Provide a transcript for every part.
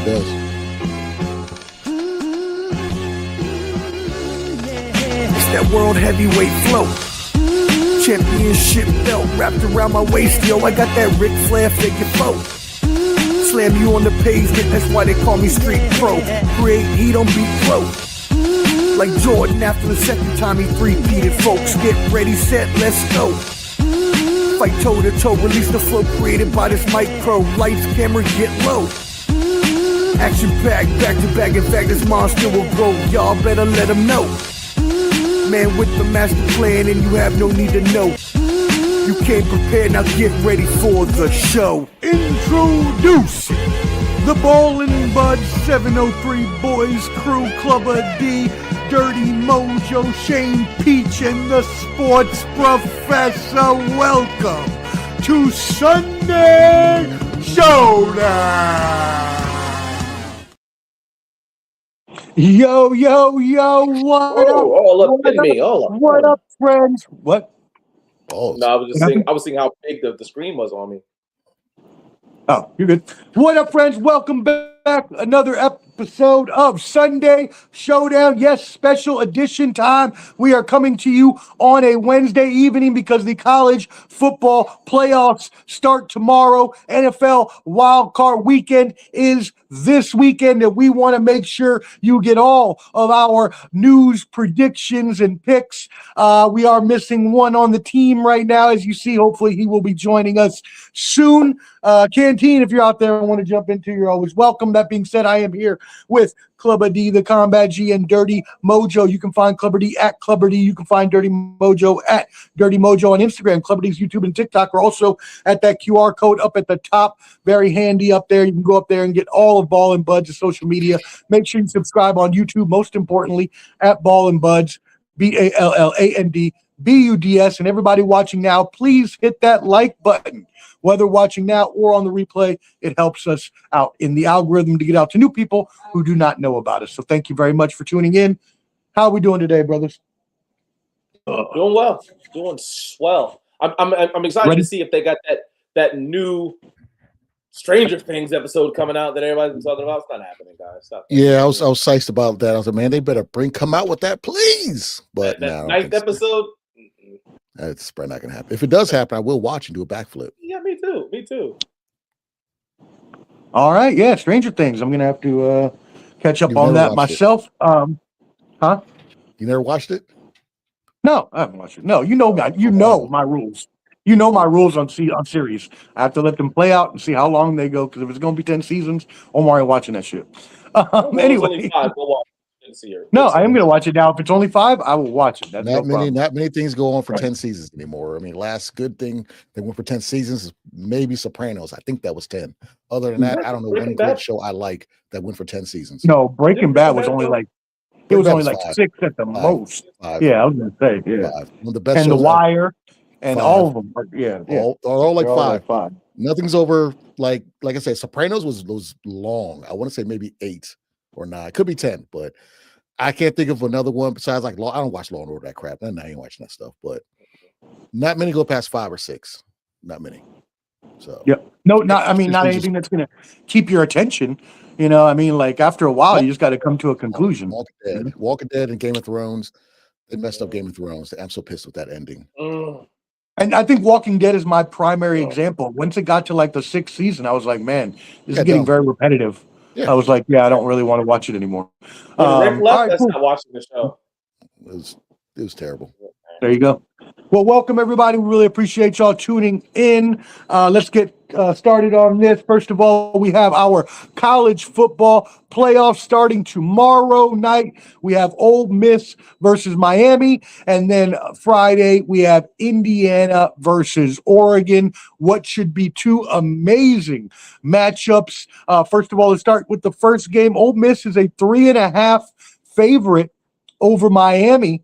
it does. It's that world heavyweight flow. Championship belt wrapped around my waist. Yo, I got that Ric Flair figure foe. Slam you on the pavement, that's why they call me street pro. Create heat on beat flow. Like Jordan after the second time he three-peated. Folks, get ready, set, let's go. Fight toe to toe, release the flow created by this micro. Lights, camera, get low. Action packed, back to back. In fact, this monster will grow. Y'all better let him know. Man with the master plan, and you have no need to know. You came prepared, now get ready for the show. Introducing the Ballin' Bud 703 Boys Crew, Clubber D, Dirty Mojo, Shane Peach, and the Sports Professor. Welcome to Sunday Showdown. Yo, what up, friends? What? Oh, no, I was seeing how big the screen was on me. Oh, you're good. What up, friends? Welcome back. Another episode of Sunday Showdown. Yes, special edition time. We are coming to you on a Wednesday evening because the college football playoffs start tomorrow. NFL wildcard weekend is this weekend, and we want to make sure you get all of our news, predictions, and picks. We are missing one on the team right now, as you see. Hopefully, he will be joining us soon. Canteen, if you're out there and want to jump into, you're always welcome. That being said, I am here with Clubber D, the Combat G, and Dirty Mojo. You can find Clubber D at Clubber D. You can find Dirty Mojo at Dirty Mojo on Instagram. Clubber D's YouTube and TikTok are also at that QR code up at the top. Very handy up there. You can go up there and get all of Ball and Buds' social media. Make sure you subscribe on YouTube, most importantly, at Ball and Buds, BALLANDBUDS. And everybody watching now, please hit that like button. Whether watching now or on the replay, it helps us out in the algorithm to get out to new people who do not know about us. So thank you very much for tuning in. How are we doing today, brothers? Doing well. Doing swell. I'm excited to see if they got that new Stranger Things episode coming out that everybody's been talking about. It's not happening, guys. Yeah, I was psyched about that. I was like, man, they better come out with that, please. But that ninth episode. It's probably not gonna happen. If it does happen, I will watch and do a backflip. Yeah, me too. All right, yeah, Stranger Things. I'm gonna have to catch up on that myself. Huh? You never watched it? No, I haven't watched it. No, you know my rules. You know my rules on series. I have to let them play out and see how long they go. Because if it's gonna be 10 seasons, Omar ain't watching that shit. Anyway. Only 5. We'll watch. No, I am going to watch it now. If it's only 5, I will watch it. That's not many things go on for 10 seasons anymore. I mean, last good thing they went for 10 seasons is maybe Sopranos. I think that was 10. Other than that, I don't know one great show I like that went for 10 seasons. No, Breaking Bad was only like 6 at the most. 5. Yeah, I was going to say 5. One of the best and shows The Wire and 5. all of them. All like 5. Nothing's over. Like I said, Sopranos was long. I want to say maybe 8 or 9. It could be 10, but I can't think of another one besides I don't watch Law and Order, that crap. I ain't watching that stuff, but not many go past 5 or 6. Not many. So not anything that's gonna keep your attention. You know, I mean, like after a while, you just got to come to a conclusion. Walking Dead and Game of Thrones, they messed up Game of Thrones. I'm so pissed with that ending. And I think Walking Dead is my primary example. Once it got to like the 6th season, I was like, man, this is getting very repetitive. Yeah. I was like, I don't really want to watch it anymore. Rick left, that's not watching the show. It was terrible. There you go. Well, welcome, everybody. We really appreciate y'all tuning in. Let's get started on this. First of all, we have our college football playoffs starting tomorrow night. We have Ole Miss versus Miami. And then Friday, we have Indiana versus Oregon. What should be 2 amazing matchups. First of all, let's start with the first game. Ole Miss is a 3.5 favorite over Miami.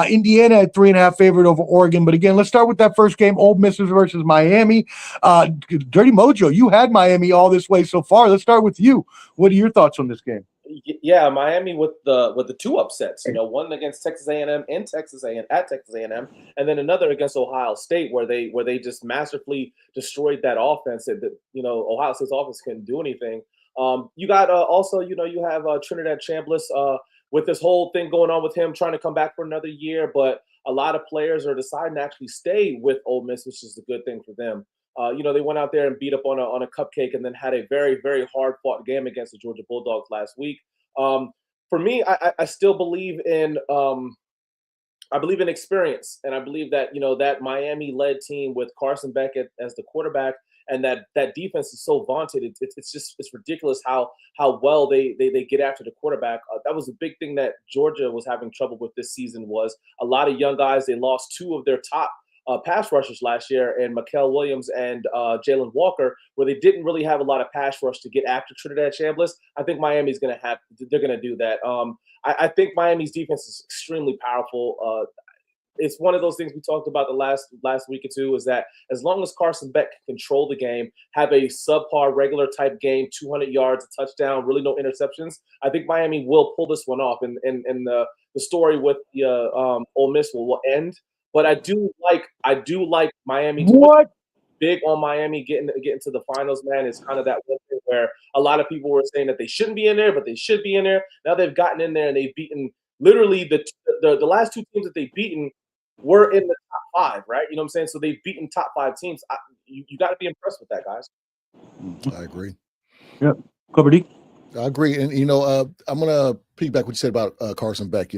Indiana at 3.5 favorite over Oregon. But again, let's start with that first game, Ole Miss versus Miami. Dirty Mojo, you had Miami all this way so far. Let's start with you. What are your thoughts on this game? Yeah, Miami with the 2 upsets. You know, one against Texas A&M in Texas A&M at Texas A&M, and then another against Ohio State, where they just masterfully destroyed that offense. That Ohio State's offense couldn't do anything You got also, you have Trinidad Chambliss with this whole thing going on with him trying to come back for another year, but a lot of players are deciding to actually stay with Ole Miss, which is a good thing for them. They went out there and beat up on a cupcake, and then had a very, very hard fought game against the Georgia Bulldogs last week. For me, I still believe in experience, and I believe that that Miami-led team with Carson Beck as the quarterback, and that defense is so vaunted. It's ridiculous how well they get after the quarterback. That was a big thing that Georgia was having trouble with this season. Was a lot of young guys. They lost two of their top pass rushers last year, and Mikael Williams and Jalen Walker, where they didn't really have a lot of pass rush to get after Trinidad Chambliss. I think Miami's going to do that. I think Miami's defense is extremely powerful. It's one of those things we talked about the last week or two, is that as long as Carson Beck can control the game, have a subpar regular type game, 200 yards, a touchdown, really no interceptions, I think Miami will pull this one off, and the story with the Ole Miss will end. But I do like Miami. What? Big on Miami getting to the finals, man. It's kind of that one thing where a lot of people were saying that they shouldn't be in there, but they should be in there. Now they've gotten in there, and they've beaten literally the last two teams that they've beaten were in the top five, right? You know what I'm saying? So they've beaten top five teams. You got to be impressed with that, guys. I agree. Yep. Cover D. I agree. And, I'm going to piggyback what you said about Carson Beck.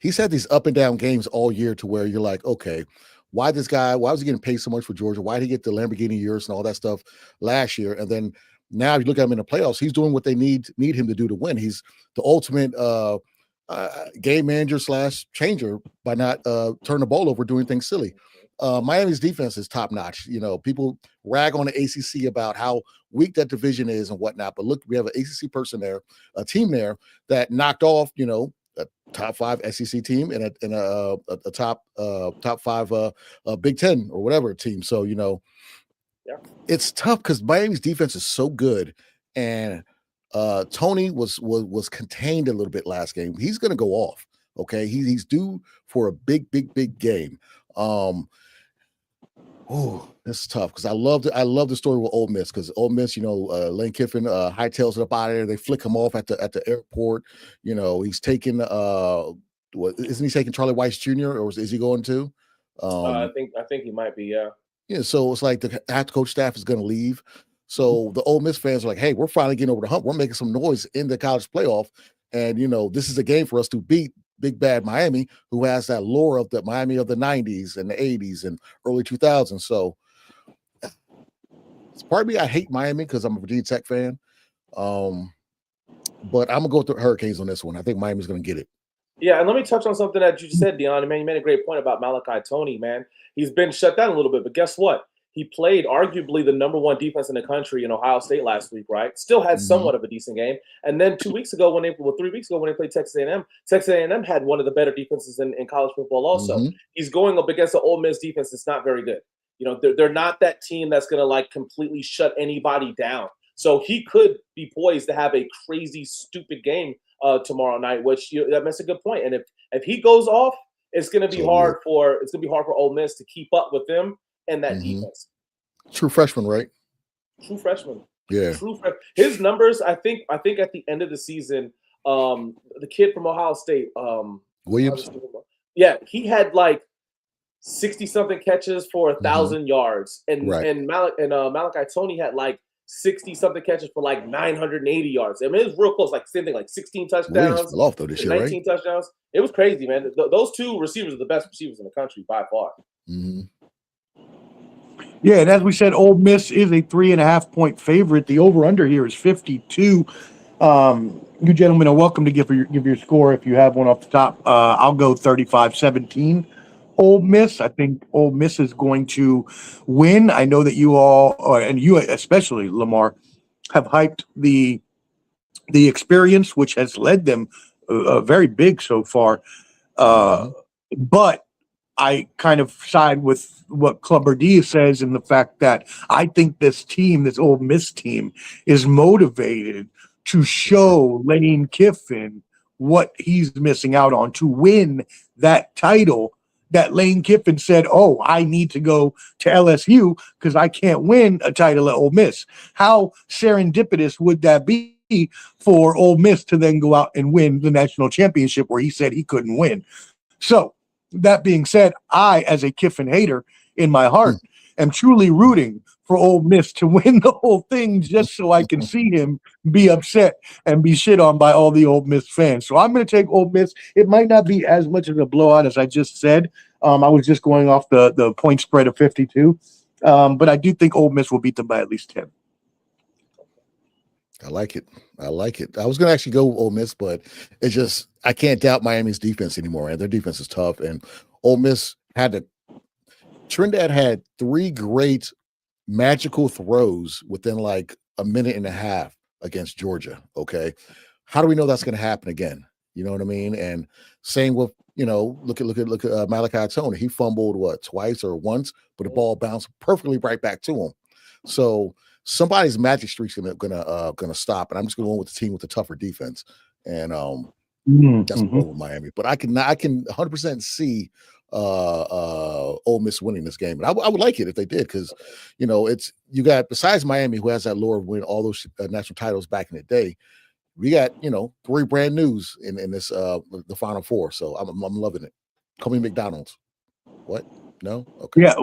He's had these up and down games all year to where you're like, okay, why was he getting paid so much for Georgia? Why did he get the Lamborghini years and all that stuff last year? And then now you look at him in the playoffs, he's doing what they need him to do to win. He's the ultimate game manager / changer by not turning the ball over, doing things silly. Miami's defense is top notch. People rag on the ACC about how weak that division is and whatnot, but look, we have an ACC person there, a team there that knocked off, a top 5 SEC team and a top 5 Big Ten or whatever team. So it's tough because Miami's defense is so good, and Tony was contained a little bit last game. He's going to go off. Okay, he's due for a big game. That's tough because I love the story with Ole Miss, because Ole Miss, Lane Kiffin hightails it up out of there. They flick him off at the airport. He's taking isn't he taking Charlie Weiss Jr. or is he going to? I think he might be. Yeah. Yeah. So it's like the head coach staff is going to leave. So the Ole Miss fans are like, hey, we're finally getting over the hump. We're making some noise in the college playoff, and this is a game for us to beat Big Bad Miami, who has that lore of the Miami of the 90s and the 80s and early 2000s. So it's part of me, I hate Miami because I'm a Virginia Tech fan. But I'm going to go with the Hurricanes on this one. I think Miami's going to get it. Yeah, and let me touch on something that you just said, Deon. Man, you made a great point about Malachi Toney, man. He's been shut down a little bit, but guess what? He played arguably the number 1 defense in the country in Ohio State last week, right? Still had somewhat of a decent game. And then 3 weeks ago when they played Texas A&M had one of the better defenses in college football also. He's going up against the Ole Miss defense that's not very good. They're not that team that's going to completely shut anybody down. So he could be poised to have a crazy, stupid game tomorrow night, which that's a good point. And if he goes off, it's going to be hard for Ole Miss to keep up with them and that defense. True freshman, right? True freshman. Yeah. His numbers, I think at the end of the season, the kid from Ohio State, Williams. Yeah, he had 60-something catches for 1,000 yards, and Malachi Toney had 60-something catches for 980 yards. I mean, it was real close. Same thing, 16 touchdowns. Fell off though this year, 19 touchdowns. It was crazy, man. Those two receivers are the best receivers in the country by far. Yeah, and as we said, Ole Miss is a 3.5-point favorite. The over/under here is 52. You gentlemen are welcome to give your score if you have one off the top. I'll go 35-17. Ole Miss. I think Ole Miss is going to win. I know that you all, and you especially, Lamar, have hyped the experience, which has led them very big so far. But I kind of side with what Clubber D says in the fact that I think this Ole Miss team, is motivated to show Lane Kiffin what he's missing out on to win that title that Lane Kiffin said, oh, I need to go to LSU because I can't win a title at Ole Miss. How serendipitous would that be for Ole Miss to then go out and win the national championship where he said he couldn't win. So that being said, I, as a Kiffin hater in my heart, am truly rooting for Ole Miss to win the whole thing just so I can see him be upset and be shit on by all the Ole Miss fans. So I'm going to take Ole Miss. It might not be as much of a blowout as I just said. I was just going off the point spread of 52. But I do think Ole Miss will beat them by at least 10. I like it. I like it. I was going to actually go Ole Miss, but it's just I can't doubt Miami's defense anymore. And their defense is tough. And Ole Miss Trinidad had 3 great magical throws within like a minute and a half against Georgia. Okay, how do we know that's going to happen again? You know what I mean? And same with look at Malachi Tony. He fumbled twice or once, but the ball bounced perfectly right back to him. So somebody's magic streak's gonna stop, and I'm just going to go with the team with the tougher defense, and that's what with Miami. But I can 100% see Ole Miss winning this game, and I would like it if they did, because it's you got, besides Miami, who has that lore of winning all those national titles back in the day, we got 3 brand news in this the Final Four. So I'm loving it. Call me McDonald's. What? No? Okay. Yeah,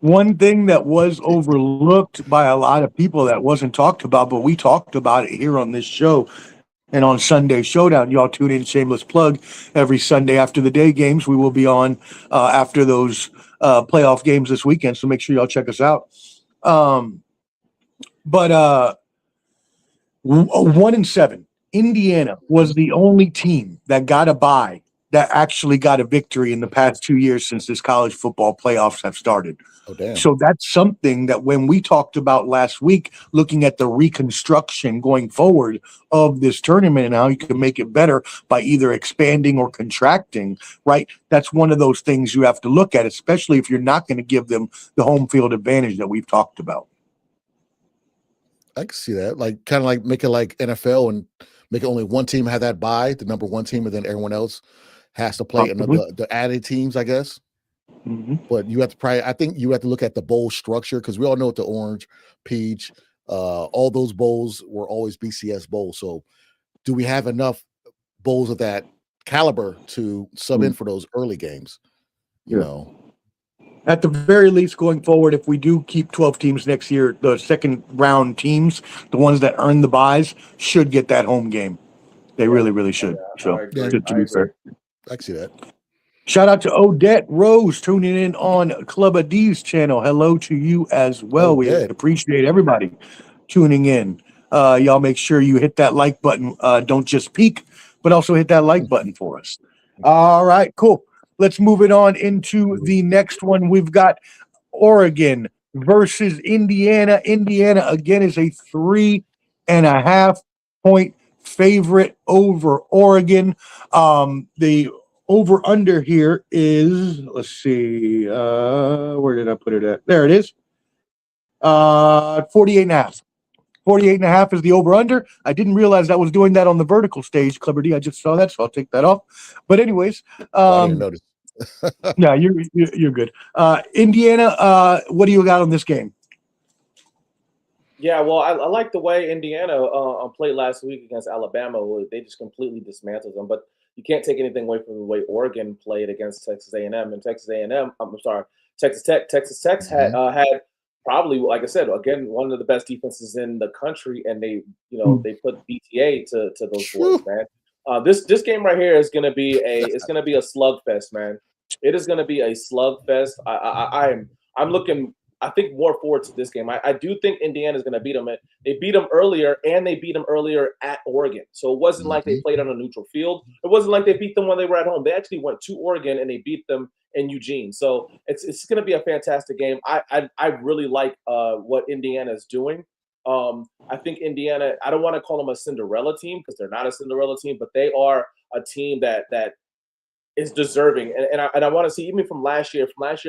one thing that was overlooked by a lot of people that wasn't talked about, but we talked about it here on this show and on Sunday Showdown. Y'all tune in, shameless plug, every Sunday after the day games. We will be on after those playoff games this weekend, so make sure y'all check us out. But 1-7, Indiana was the only team that got a bye that actually got a victory in the past 2 years since this college football playoffs have started. Oh, damn. So that's something that when we talked about last week, looking at the reconstruction going forward of this tournament and how you can make it better by either expanding or contracting, right? That's one of those things you have to look at, especially if you're not going to give them the home field advantage that we've talked about. I can see that. Like, kind of like make it like NFL and make it only one team have that bye, the number 1 team, and then everyone else has to play the added teams, I guess. But you have to I think you have to look at the bowl structure, because we all know what the Orange, Peach, all those bowls were always BCS bowls. So do we have enough bowls of that caliber to sub in for those early games? You know? At the very least, going forward, if we do keep 12 teams next year, the second round teams, the ones that earn the buys, should get that home game. They really, really should. To be fair. I can see that. Shout out to Odette Rose tuning in on Club of D's channel. Hello to you as well. We appreciate everybody tuning in. Y'all make sure you hit that like button. Don't just peek, but also hit that like button for us. All right, cool. Let's move it on into the next one. We've got Oregon versus Indiana. Indiana, again, is a 3.5 point favorite over Oregon. The over under here is, let's see, where did I put it at? There it is. 48.5. 48.5 is the over under. I didn't realize that was doing that on the vertical stage, Clever D. I just saw that, so I'll take that off. But anyways, I didn't notice. yeah, you're good. Indiana, what do you got on this game? Yeah, well, I like the way Indiana played last week against Alabama. They just completely dismantled them. But you can't take anything away from the way Oregon played against Texas A&M. And Texas Tech. Texas Tech had probably, like I said, again, one of the best defenses in the country, and they put BTA to those boys, man. This game right here is gonna be a slugfest, man. It is gonna be a slugfest. I'm looking, I think, more forward to this game. I do think Indiana's going to beat them. They beat them earlier, and they beat them earlier at Oregon. So it wasn't like they played on a neutral field. It wasn't like they beat them when they were at home. They actually went to Oregon, and they beat them in Eugene. So it's going to be a fantastic game. I really like what Indiana is doing. I think Indiana, I don't want to call them a Cinderella team, because they're not a Cinderella team, but they are a team that is deserving. And I want to see, even from last year,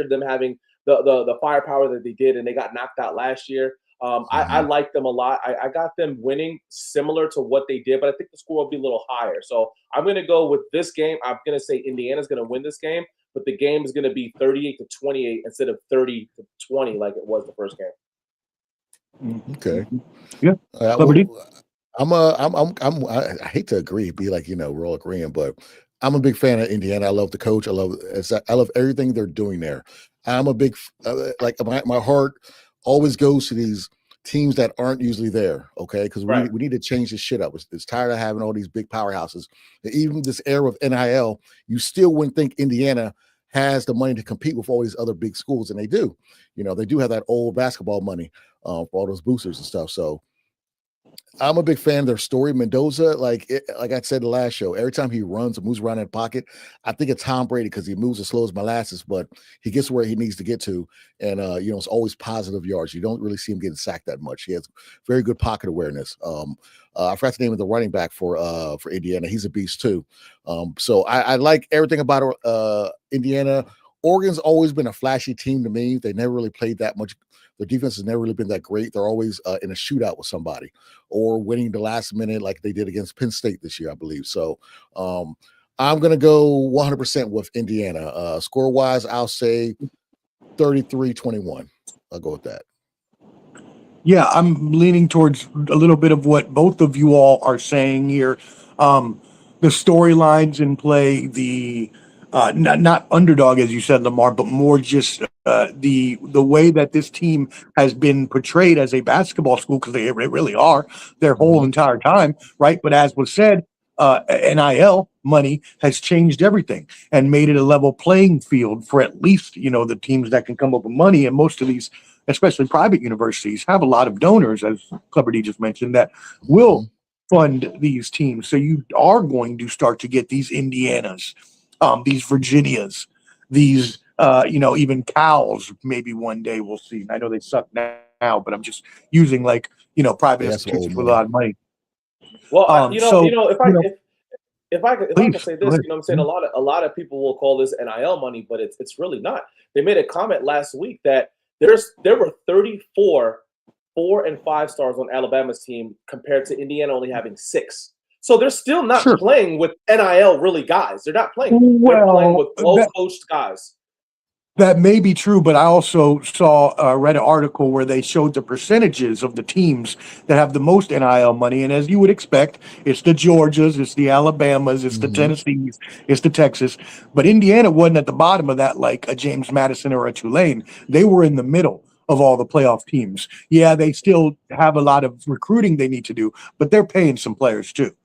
them having the firepower that they did, and they got knocked out last year. I like them a lot. I got them winning similar to what they did, but I think the score will be a little higher. So I'm going to go with this game. I'm going to say Indiana's going to win this game, but the game is going to be 38-28 instead of 30-20 like it was the first game. Okay. Yeah. Well, Celebrity. I hate to agree, be like, we're all agreeing, but I'm a big fan of Indiana. I love the coach. I love everything they're doing there. I'm a big, like my heart always goes to these teams that aren't usually there. Okay. Cause Right. we need to change this shit up. It's tired of having all these big powerhouses. Even this era of NIL, you still wouldn't think Indiana has the money to compete with all these other big schools. And they do, they do have that old basketball money for all those boosters and stuff. So, I'm a big fan of their story. Mendoza, like I said the last show, every time he runs or moves around in the pocket, I think it's Tom Brady because he moves as slow as molasses, but he gets where he needs to get to. And it's always positive yards. You don't really see him getting sacked that much. He has very good pocket awareness. I forgot the name of the running back for Indiana. He's a beast too. So I like everything about Indiana. Oregon's always been a flashy team to me. They never really played that much. Their defense has never really been that great. They're always in a shootout with somebody or winning the last minute like they did against Penn State this year, I believe. So I'm going to go 100% with Indiana. Score-wise, I'll say 33-21. I'll go with that. Yeah, I'm leaning towards a little bit of what both of you all are saying here. The storylines in play, the not underdog as you said, Lamar, but more just the way that this team has been portrayed as a basketball school because they really are their whole entire time, right? But as was said, NIL money has changed everything and made it a level playing field for at least the teams that can come up with money, and most of these, especially private universities, have a lot of donors, as Clever D just mentioned, that will fund these teams. So you are going to start to get these Indianas, these Virginias, these even Cows. Maybe one day we'll see. I know they suck now, but I'm just using private institutions with a lot of money. Well, so if I could say this, ahead. I'm saying a lot of people will call this NIL money, but it's really not. They made a comment last week that there were 34 4 and 5 stars on Alabama's team compared to Indiana only having 6. So they're still not playing with NIL really guys. They're not playing. They're playing with well-coached guys. That may be true, but I also read an article where they showed the percentages of the teams that have the most NIL money. And as you would expect, it's the Georgias, it's the Alabamas, it's the Tennessees, it's the Texas. But Indiana wasn't at the bottom of that like a James Madison or a Tulane. They were in the middle of all the playoff teams. Yeah, they still have a lot of recruiting they need to do, but they're paying some players too.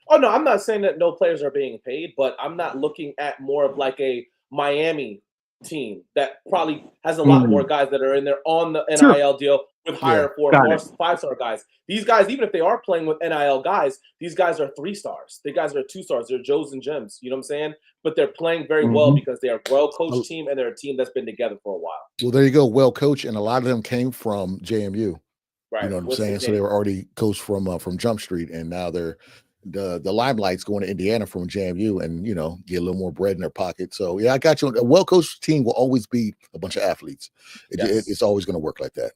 Oh, no, I'm not saying that no players are being paid, but I'm not looking at more of like a Miami team that probably has a lot more guys that are in there on the NIL deal with higher 4 or 5-star guys. These guys, even if they are playing with NIL guys, these guys are 3 stars. The guys are 2 stars. They're Joes and Gems. You know what I'm saying? But they're playing very well because they are a well-coached team and they're a team that's been together for a while. Well, there you go. Well coached, and a lot of them came from JMU. Right. You know what I'm saying? So they were already coached from Jump Street, and now they're the limelight's going to Indiana from JMU, and get a little more bread in their pocket. So yeah, I got you. A well-coached team will always be a bunch of athletes. It's always going to work like that.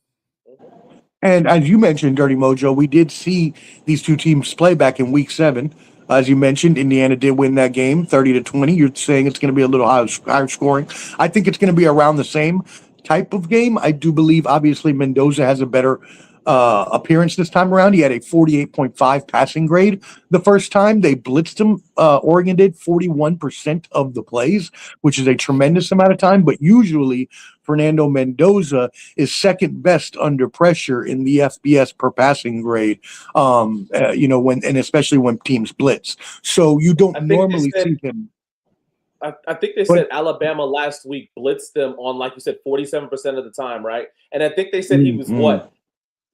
And as you mentioned, Dirty Mojo, we did see these two teams play back in Week 7. As you mentioned, Indiana did win that game, 30-20. You're saying it's going to be a little higher scoring. I think it's going to be around the same type of game. I do believe, obviously, Mendoza has a better appearance this time around. He had a 48.5 passing grade the first time. They blitzed him. Oregon did 41% of the plays, which is a tremendous amount of time. But usually, Fernando Mendoza is second best under pressure in the FBS per passing grade. Especially when teams blitz. So you don't normally see him. I think they said Alabama last week blitzed them on, like you said, 47% of the time, right? And I think they said he was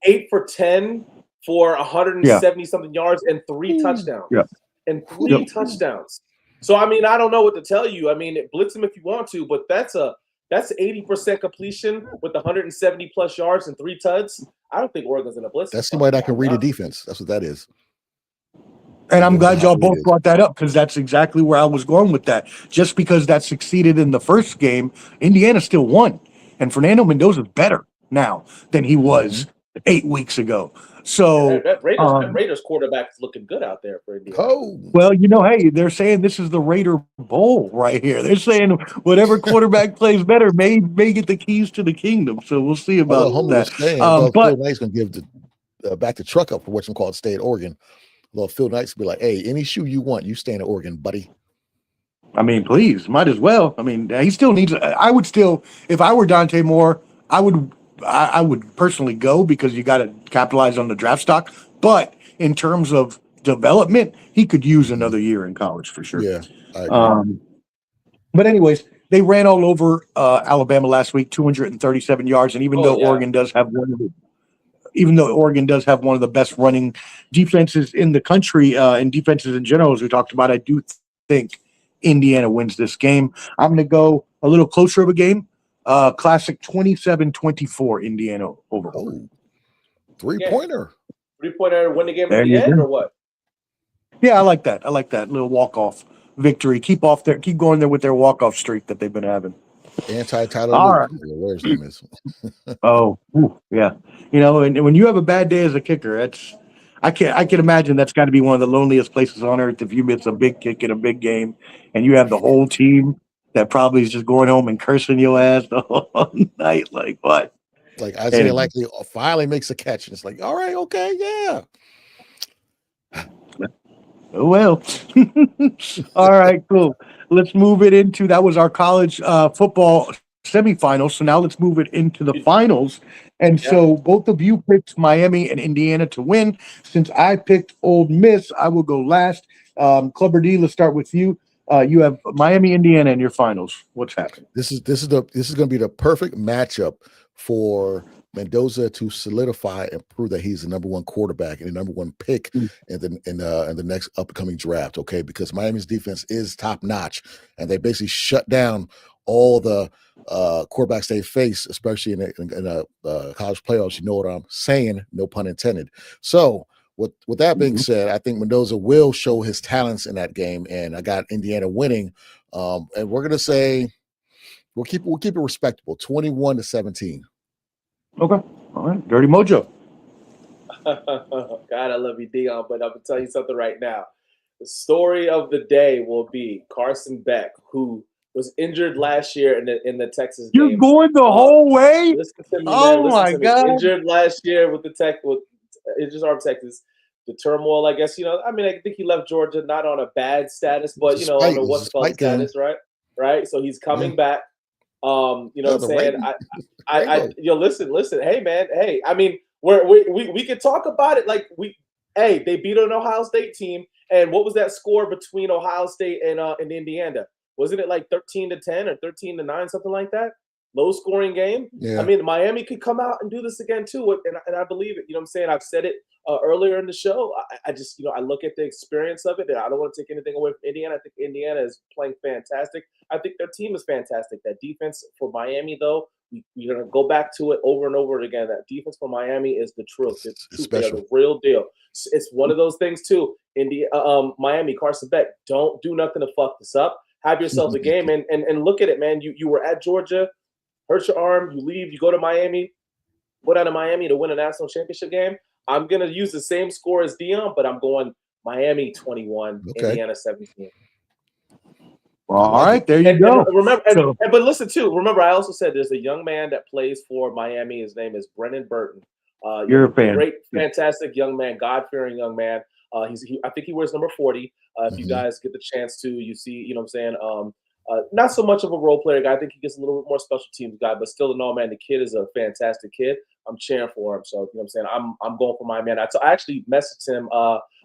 8 for 10 for 170 something yards and 3 touchdowns. Yeah. And 3 touchdowns. So I mean, I don't know what to tell you. I mean, blitz him if you want to, but that's 80% completion with 170 plus yards and 3 tuds. I don't think Oregon's gonna blitz. That's somebody that can read a defense. That's what that is. And I'm glad y'all both brought that up because that's exactly where I was going with that. Just because that succeeded in the first game, Indiana still won. And Fernando Mendoza's better now than he was 8 weeks ago. So that Raiders quarterback is looking good out there for Indiana. Oh, well, hey, they're saying this is the Raider Bowl right here. They're saying whatever quarterback plays better may get the keys to the kingdom. So we'll see about homie that. was saying, But Phil Knight's gonna give the back the truck up for what's called Stay at Oregon. Well, Phil Knight's be like, hey, any shoe you want, you stay in Oregon, buddy. I mean, please, might as well. I mean, he still needs. I would still, if I were Dante Moore, I would personally go because you got to capitalize on the draft stock. But in terms of development, he could use another year in college for sure. Yeah, I agree. But anyways, they ran all over Alabama last week, 237 yards, and even though Oregon does have one of the best running defenses in the country and defenses in general, as we talked about, I do think Indiana wins this game. I'm going to go a little closer of a game. Classic 27-24 Indiana over. Oh, three-pointer. Three-pointer, win the game at the end, or what? Yeah, I like that. Little walk-off victory. Keep going there with their walk-off streak that they've been having. Anti-Tyler All Luke, right. whatever his name is. Yeah. And when you have a bad day as a kicker, I can imagine that's got to be one of the loneliest places on earth if you miss a big kick in a big game and you have the whole team that probably is just going home and cursing your ass the whole night. Like what? Like Isaiah Likely finally makes a catch, and it's like, all right, okay, yeah. Oh, well. All right, cool. Let's move it into that was our college football semifinals. So now let's move it into the finals. And so both of you picked Miami and Indiana to win. Since I picked Ole Miss, I will go last. Clubber D, let's start with you. You have Miami, Indiana in your finals. What's happening? This is going to be the perfect matchup for Mendoza to solidify and prove that he's the number one quarterback and the number one pick in the next upcoming draft. Okay, because Miami's defense is top notch, and they basically shut down all the quarterbacks they face, especially in college playoffs. You know what I'm saying? No pun intended. So, with that being said, I think Mendoza will show his talents in that game, and I got Indiana winning. And we're gonna say we'll keep it respectable, 21-17. Okay, all right, Dirty Mojo. God, I love you, Dion, but I'm gonna tell you something right now. The story of the day will be Carson Beck, who was injured last year in the Texas game. You're going the whole way? Listen to me, oh man. my God! Injured last year with injured arm Texas. The turmoil, I guess. I think he left Georgia not on a bad status, but on a what's called status, right? Right. So he's coming back. What I'm saying? Listen. Hey, man. Hey, I mean, we can talk about it. Like they beat an Ohio State team, and what was that score between Ohio State and Indiana? Wasn't it like 13-10 or 13-9, something like that? Low scoring game. Yeah. I mean, Miami could come out and do this again too, and I believe it. You know what I'm saying? I've said it earlier in the show. I just, I look at the experience of it, and I don't want to take anything away from Indiana. I think Indiana is playing fantastic. I think their team is fantastic. That defense for Miami, though, we're going to go back to it over and over again. That defense for Miami is the truth. It's special. The real deal. It's one of those things too. Miami, Carson Beck, don't do nothing to fuck this up. Have yourself a game and look at it, man. You were at Georgia, hurt your arm, you leave, you go to Miami, go down to Miami to win a national championship game. I'm going to use the same score as Dion, but I'm going Miami 21, Indiana 17. Well, all right, there you go. But listen, too, remember, I also said there's a young man that plays for Miami. His name is Brennan Burton. You're a fan. Great, fantastic young man, God-fearing young man. I think he wears number 40. If you guys get the chance to, you see, you know what I'm saying? Not so much of a role player guy. I think he gets a little bit more special teams guy, but still, no, man, the kid is a fantastic kid. I'm cheering for him. So, you know what I'm saying? I'm going for my man. I actually messaged him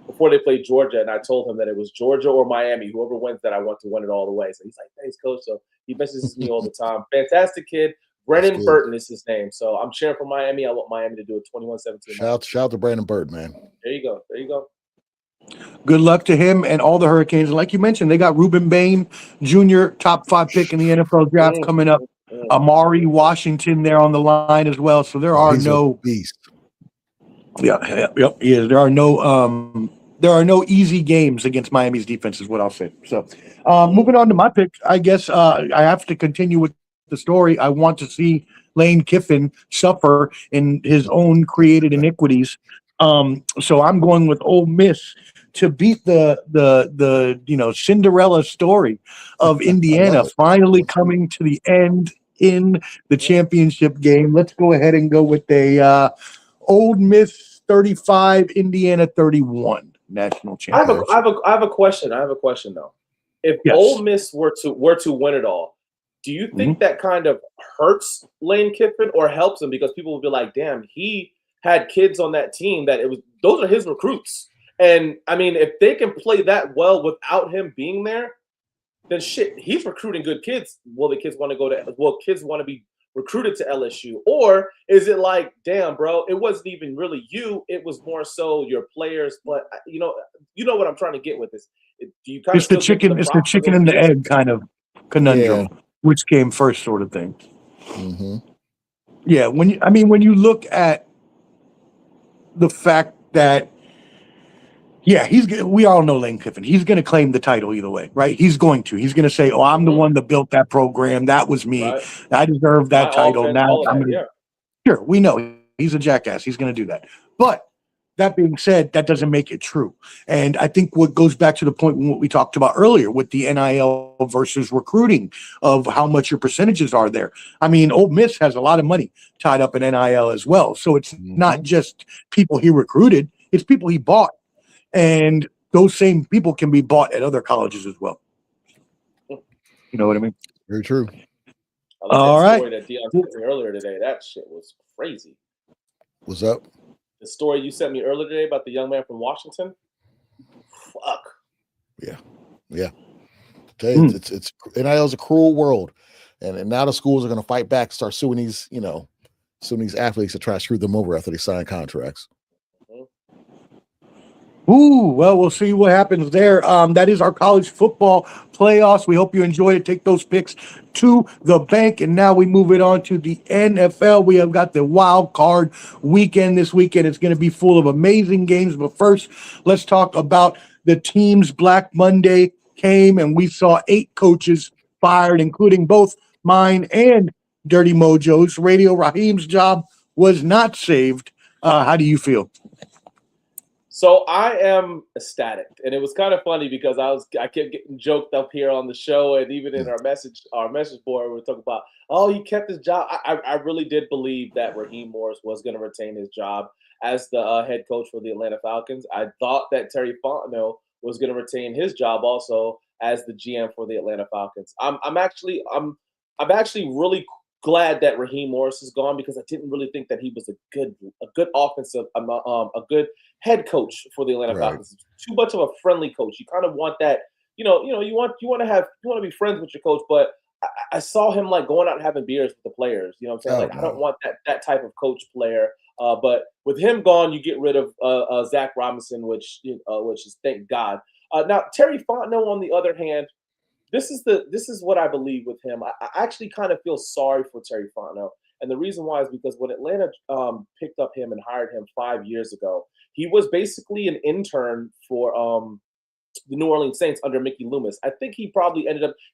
before they played Georgia, and I told him that it was Georgia or Miami. Whoever wins that, I want to win it all the way. So he's like, thanks, coach. So he messages me all the time. Fantastic kid. Brennan Burton is his name. So I'm cheering for Miami. I want Miami to do it 21-17. Shout out to Brandon Burton, man. There you go. Good luck to him and all the Hurricanes. And like you mentioned, they got Reuben Bain Jr., top 5 pick in the NFL draft coming up. Amari Washington there on the line as well. So there are no beast. Yeah. There are no easy games against Miami's defense, is what I'll say. So moving on to my pick, I guess I have to continue with the story. I want to see Lane Kiffin suffer in his own created iniquities. So I'm going with Ole Miss to beat the Cinderella story of Indiana finally coming to the end in the championship game. Let's go ahead and go with a Ole Miss 35, Indiana 31 national championship. I have a question. I have a question though. If Ole Miss were to win it all, do you think that kind of hurts Lane Kiffin or helps him, because people will be like, "Damn, he had kids on that team those are his recruits." And I mean, if they can play that well without him being there, then shit, he's recruiting good kids. Will kids want to be recruited to LSU? Or is it like, damn, bro, it wasn't even really you, it was more so your players? But you know what I'm trying to get with this. Do you kind it's the chicken and the egg kind of conundrum, which came first, sort of thing. Yeah, when you look at the fact that, we all know Lane Kiffin. He's going to claim the title either way, right? He's going to say, "Oh, I'm the one that built that program. That was me. Right. I deserve that title." Now I'm going to. Sure, we know he's a jackass. He's going to do that. But that being said, that doesn't make it true. And I think what goes back to the point what we talked about earlier with the NIL versus recruiting, of how much your percentages are there. I mean, Ole Miss has a lot of money tied up in NIL as well. So it's not just people he recruited, it's people he bought. And those same people can be bought at other colleges as well. You know what I mean? Very true. I like that story that Dion sent me earlier today. That shit was crazy. What's up? The story you sent me earlier today about the young man from Washington. Fuck. Yeah. It's NIL's a cruel world, and now the schools are going to fight back, start suing these athletes to try to screw them over after they sign contracts. Well, we'll see what happens there. That is our college football playoffs. We hope you enjoyed it. Take those picks to the bank. And now we move it on to the NFL. We have got the wild card weekend this weekend. It's going to be full of amazing games. But first, let's talk about the teams. Black Monday came, and we saw 8 coaches fired, including both mine and Dirty Mojo's. Radio Raheem's job was not saved. How do you feel? So I am ecstatic, and it was kind of funny because I kept getting joked up here on the show, and even in our message board, we were talking about, oh, he kept his job. I really did believe that Raheem Morris was going to retain his job as the head coach for the Atlanta Falcons. I thought that Terry Fontenot was going to retain his job also as the GM for the Atlanta Falcons. I'm actually really glad that Raheem Morris is gone, because I didn't really think that he was a good offensive, a good head coach for the Atlanta Falcons. Too much of a friendly coach. You kind of want that, you want to be friends with your coach, but I saw him like going out and having beers with the players. You know what I'm saying? I don't want that type of coach player. But with him gone, you get rid of Zach Robinson, which is, thank God. Now Terry Fontenot, on the other hand, this is what I believe with him. I actually kind of feel sorry for Terry Fontenot. And the reason why is because when Atlanta picked up him and hired him 5 years ago, he was basically an intern for the New Orleans Saints under Mickey Loomis. I think he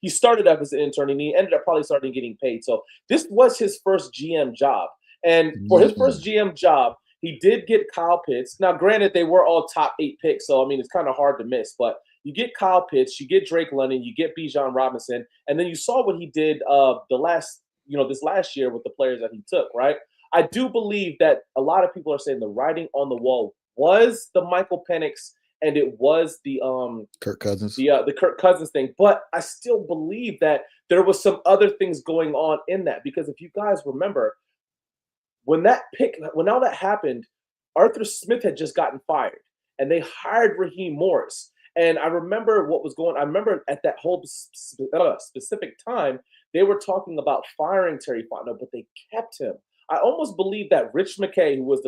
started up as an intern, and he ended up probably starting getting paid. So this was his first GM job. And for his first GM job, he did get Kyle Pitts. Now, granted, they were all top 8 picks, so I mean, it's kind of hard to miss. But you get Kyle Pitts, you get Drake London, you get Bijan Robinson, and then you saw what he did this last year with the players that he took, right? I do believe that a lot of people are saying the writing on the wall was the Michael Penix, and it was the Kirk Cousins, the Kirk Cousins thing. But I still believe that there was some other things going on in that, because if you guys remember, when all that happened, Arthur Smith had just gotten fired, and they hired Raheem Morris. And I remember what was going on. I remember at that whole specific time, they were talking about firing Terry Fontenot, but they kept him. I almost believe that Rich McKay, who was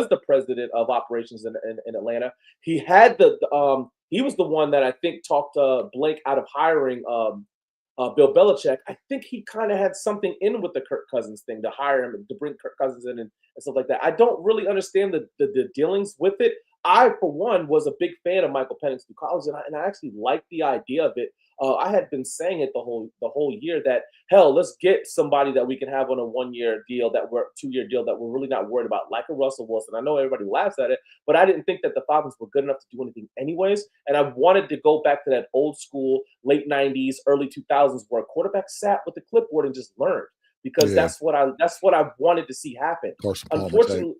the president of operations in Atlanta, he was the one that I think talked Blake out of hiring Bill Belichick. I think he kind of had something in with the Kirk Cousins thing to hire him, to bring Kirk Cousins in and stuff like that. I don't really understand the dealings with it. I, for one, was a big fan of Michael Penix through college, and I actually liked the idea of it. I had been saying it the whole year that hell, let's get somebody that we can have on a 1-year deal, 2-year deal that we're really not worried about, like a Russell Wilson. I know everybody laughs at it, but I didn't think that the Falcons were good enough to do anything anyways. And I wanted to go back to that old school late '90s, early 2000s where a quarterback sat with the clipboard and just learned, because that's what I wanted to see happen. Unfortunately.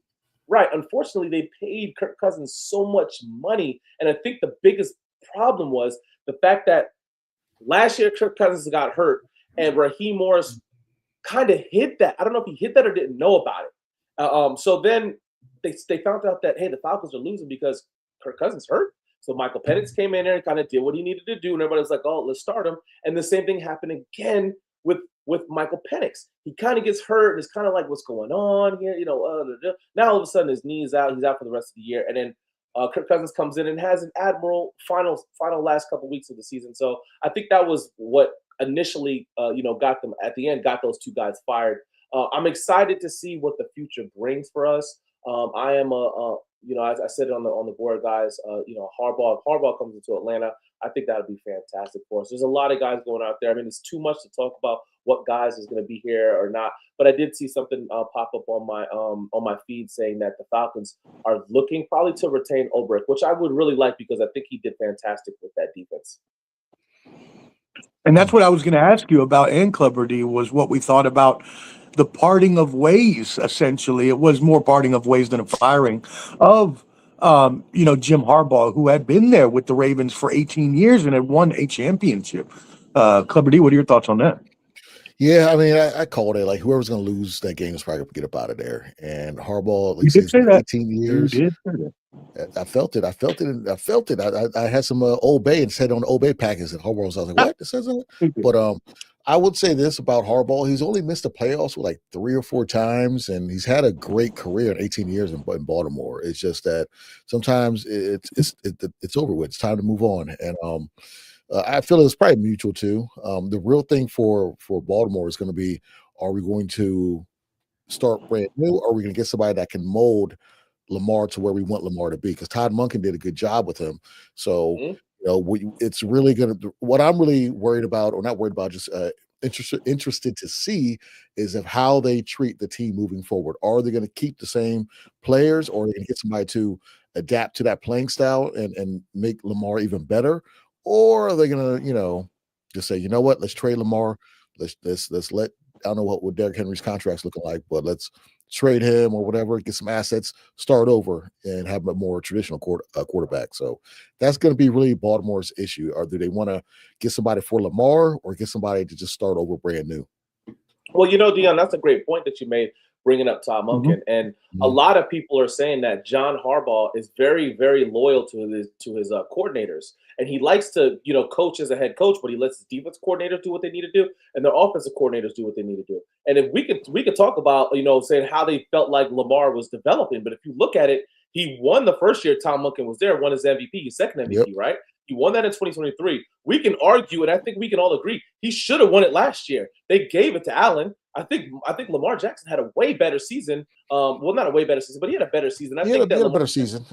Right. Unfortunately, they paid Kirk Cousins so much money. And I think the biggest problem was the fact that last year Kirk Cousins got hurt and Raheem Morris kind of hid that. I don't know if he hid that or didn't know about it. So then they found out that, hey, the Falcons are losing because Kirk Cousins hurt. So Michael Penix came in there and kind of did what he needed to do. And everybody was like, oh, let's start him. And the same thing happened again with Michael Penix. He kind of gets hurt and it's kind of like, what's going on here? Now all of a sudden his knee's out. He's out for the rest of the year. And then Kirk Cousins comes in and has an admirable final last couple weeks of the season. So I think that was what initially, got them at the end, got those two guys fired. I'm excited to see what the future brings for us. I am as I said it on the board, guys. Harbaugh. If Harbaugh comes into Atlanta, I think that would be fantastic for us. There's a lot of guys going out there. I mean, it's too much to talk about what guys is going to be here or not. But I did see something pop up on my feed saying that the Falcons are looking probably to retain Ulbrich, which I would really like because I think he did fantastic with that defense. And that's what I was going to ask you about, and Clever D, was what we thought about the parting of ways. Essentially, it was more parting of ways than a firing of Jim Harbaugh, who had been there with the Ravens for 18 years and had won a championship. Clever D, what are your thoughts on that? Yeah, I mean, I called it, like, whoever's going to lose that game is probably going to get up out of there. And Harbaugh, like, you did say that. 18 years. You did say that. I felt it. I had some Old Bay and said on the Old Bay package that Harbaugh was. I was like, what? It says on it? But I would say this about Harbaugh: he's only missed the playoffs like 3 or 4 times, and he's had a great career in 18 years in Baltimore. It's just that sometimes it's over with. It's time to move on, and I feel it's probably mutual too. The real thing for Baltimore is going to be: are we going to start brand new, or are we going to get somebody that can mold Lamar to where we want Lamar to be? Because Todd Monken did a good job with him. So, it's really going to, what I'm really worried about, or not worried about, just interested to see is of how they treat the team moving forward. Are they going to keep the same players, or are they going to get somebody to adapt to that playing style and make Lamar even better? Or are they going to, just say, you know what, let's trade Lamar. Let's let, I don't know what Derrick Henry's contract's looking like, but let's trade him or whatever, get some assets, start over, and have a more traditional quarterback. So that's going to be really Baltimore's issue. Or do they want to get somebody for Lamar or get somebody to just start over brand new? Well, Dion, that's a great point that you made, bringing up Todd Monken. And a lot of people are saying that John Harbaugh is very, very loyal to his coordinators. And he likes to, coach as a head coach, but he lets his defense coordinators do what they need to do, and their offensive coordinators do what they need to do. And if we could talk about, saying how they felt like Lamar was developing, but if you look at it, he won the first year Tom Monken was there, won his MVP, his second MVP, right? He won that in 2023. We can argue, and I think we can all agree, he should have won it last year. They gave it to Allen. I think Lamar Jackson had a way better season. Well, not a way better season, but he had a better season. He had a better season.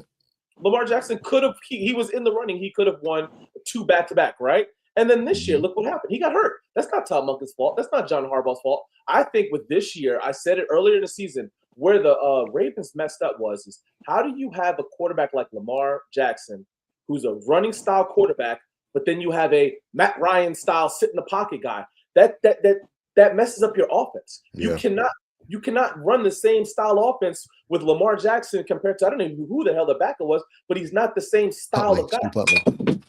Lamar Jackson could have, he was in the running. He could have won 2 back-to-back, right? And then this year, look what happened. He got hurt. That's not Todd Monken's fault. That's not John Harbaugh's fault. I think with this year, I said it earlier in the season, where the Ravens messed up is how do you have a quarterback like Lamar Jackson, who's a running style quarterback, but then you have a Matt Ryan style sit in the pocket guy? That messes up your offense. Yeah. You cannot run the same style offense with Lamar Jackson compared to, I don't know who the hell the backer was, but he's not the same style of guy.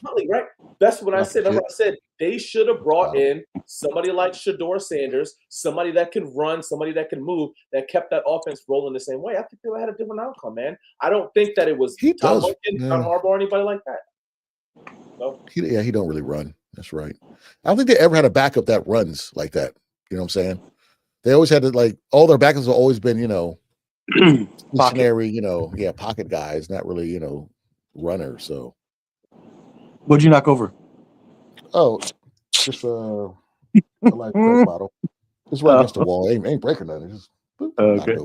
Huntley, right? That's what I said. Remember, I said they should have brought in somebody like Shador Sanders, somebody that can run, somebody that can move, that kept that offense rolling the same way. I think they would have had a different outcome, man. I don't think that it was Tom Monken, John Harbaugh, or anybody like that. No? He don't really run. That's right. I don't think they ever had a backup that runs like that. You know what I'm saying? They always had to, like, all their backups have always been, stationary, pocket guys, not really, runners. So, what'd you knock over? Oh, just a light Coke bottle. Just right against the wall. Ain't breaking nothing. Just okay.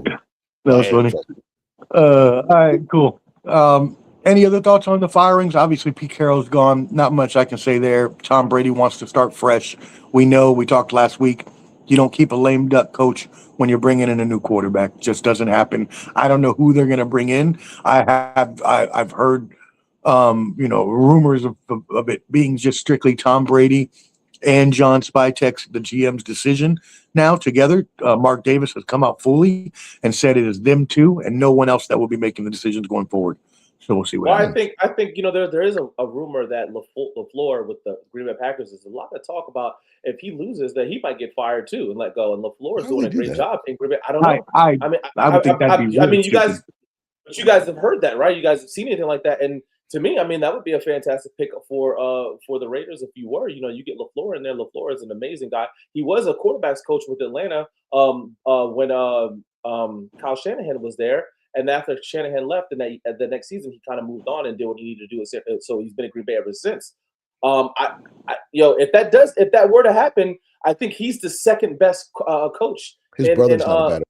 That was funny. All right, cool. Any other thoughts on the firings? Obviously, Pete Carroll's gone. Not much I can say there. Tom Brady wants to start fresh. We know. We talked last week. You don't keep a lame duck coach when you're bringing in a new quarterback. It just doesn't happen. I don't know who they're going to bring in. I've heard rumors of it being just strictly Tom Brady and John Spytek, the GM's decision now together. Mark Davis has come out fully and said it is them two and no one else that will be making the decisions going forward. So we'll see what happens. I think there is a rumor that LaFleur with the Green Bay Packers is a lot of talk about if he loses that he might get fired too and let go. And LaFleur is doing a great job in Green Bay. I don't know. I would think that'd be. I mean, you guys have heard that, right? You guys have seen anything like that? And to me, I mean, that would be a fantastic pick for the Raiders if you were. You get LaFleur in there. LaFleur is an amazing guy. He was a quarterbacks coach with Atlanta when Kyle Shanahan was there. And after Shanahan left, and the next season, he kind of moved on and did what he needed to do. So he's been in Green Bay ever since. If that were to happen, I think he's the second best coach. His brother's not a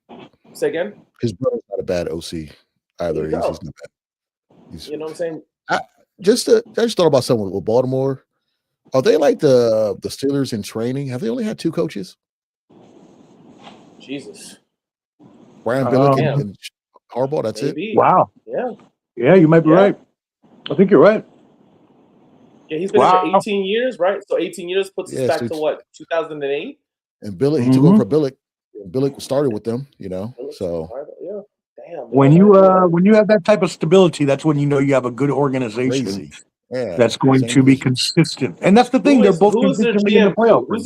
bad. Say again. His brother's not a bad OC either. He's not bad. You know what I'm saying? I just thought about something with Baltimore. Are they like the Steelers in training? Have they only had 2 coaches? Jesus. Brian Billick and Harbaugh. That's Maybe. it. Wow. Yeah, you might be right. I think you're right. Yeah, he's been there 18 years, right? So 18 years puts us back to what, 2008? And Billick, he took over for Billick. Billick started with them, So yeah. Damn. When you have that type of stability, that's when you know you have a good organization that's going to be consistent. And that's the thing; they're both consistently in the playoffs. Who's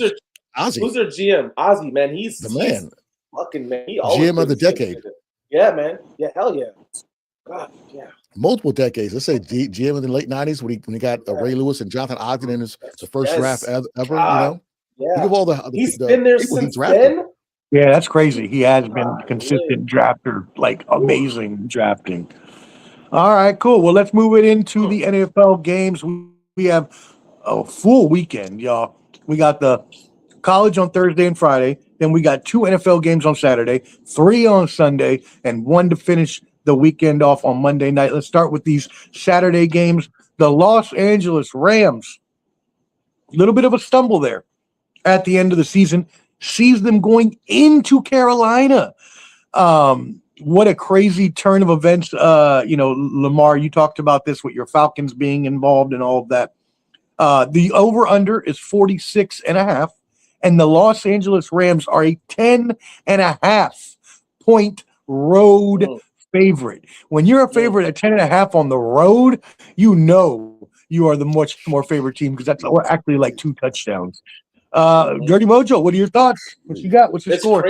their GM? Ozzy, man. He's the man. Fucking man. He GM of the decade. Yeah, man. Yeah, hell yeah. God, yeah. Multiple decades. Let's say GM in the late 90s when he got Ray Lewis and Jonathan Ogden in the first draft ever. God. Yeah. Think of all he's been there since then. Yeah, that's crazy. He has been consistent drafter, like amazing drafting. All right, cool. Well, let's move it into the NFL games. We have a full weekend, y'all. We got the college on Thursday and Friday. Then we got 2 NFL games on Saturday, 3 on Sunday, and 1 to finish the weekend off on Monday night. Let's start with these Saturday games. The Los Angeles Rams, a little bit of a stumble there at the end of the season, sees them going into Carolina. What a crazy turn of events. Lamar, you talked about this with your Falcons being involved and all of that. The over-under is 46.5. And the Los Angeles Rams are a 10.5 point road favorite. When you're a favorite at 10.5 on the road, you know you are the much more favorite team because that's actually like 2 touchdowns. Dirty Mojo, what are your thoughts? What you got? What's your score?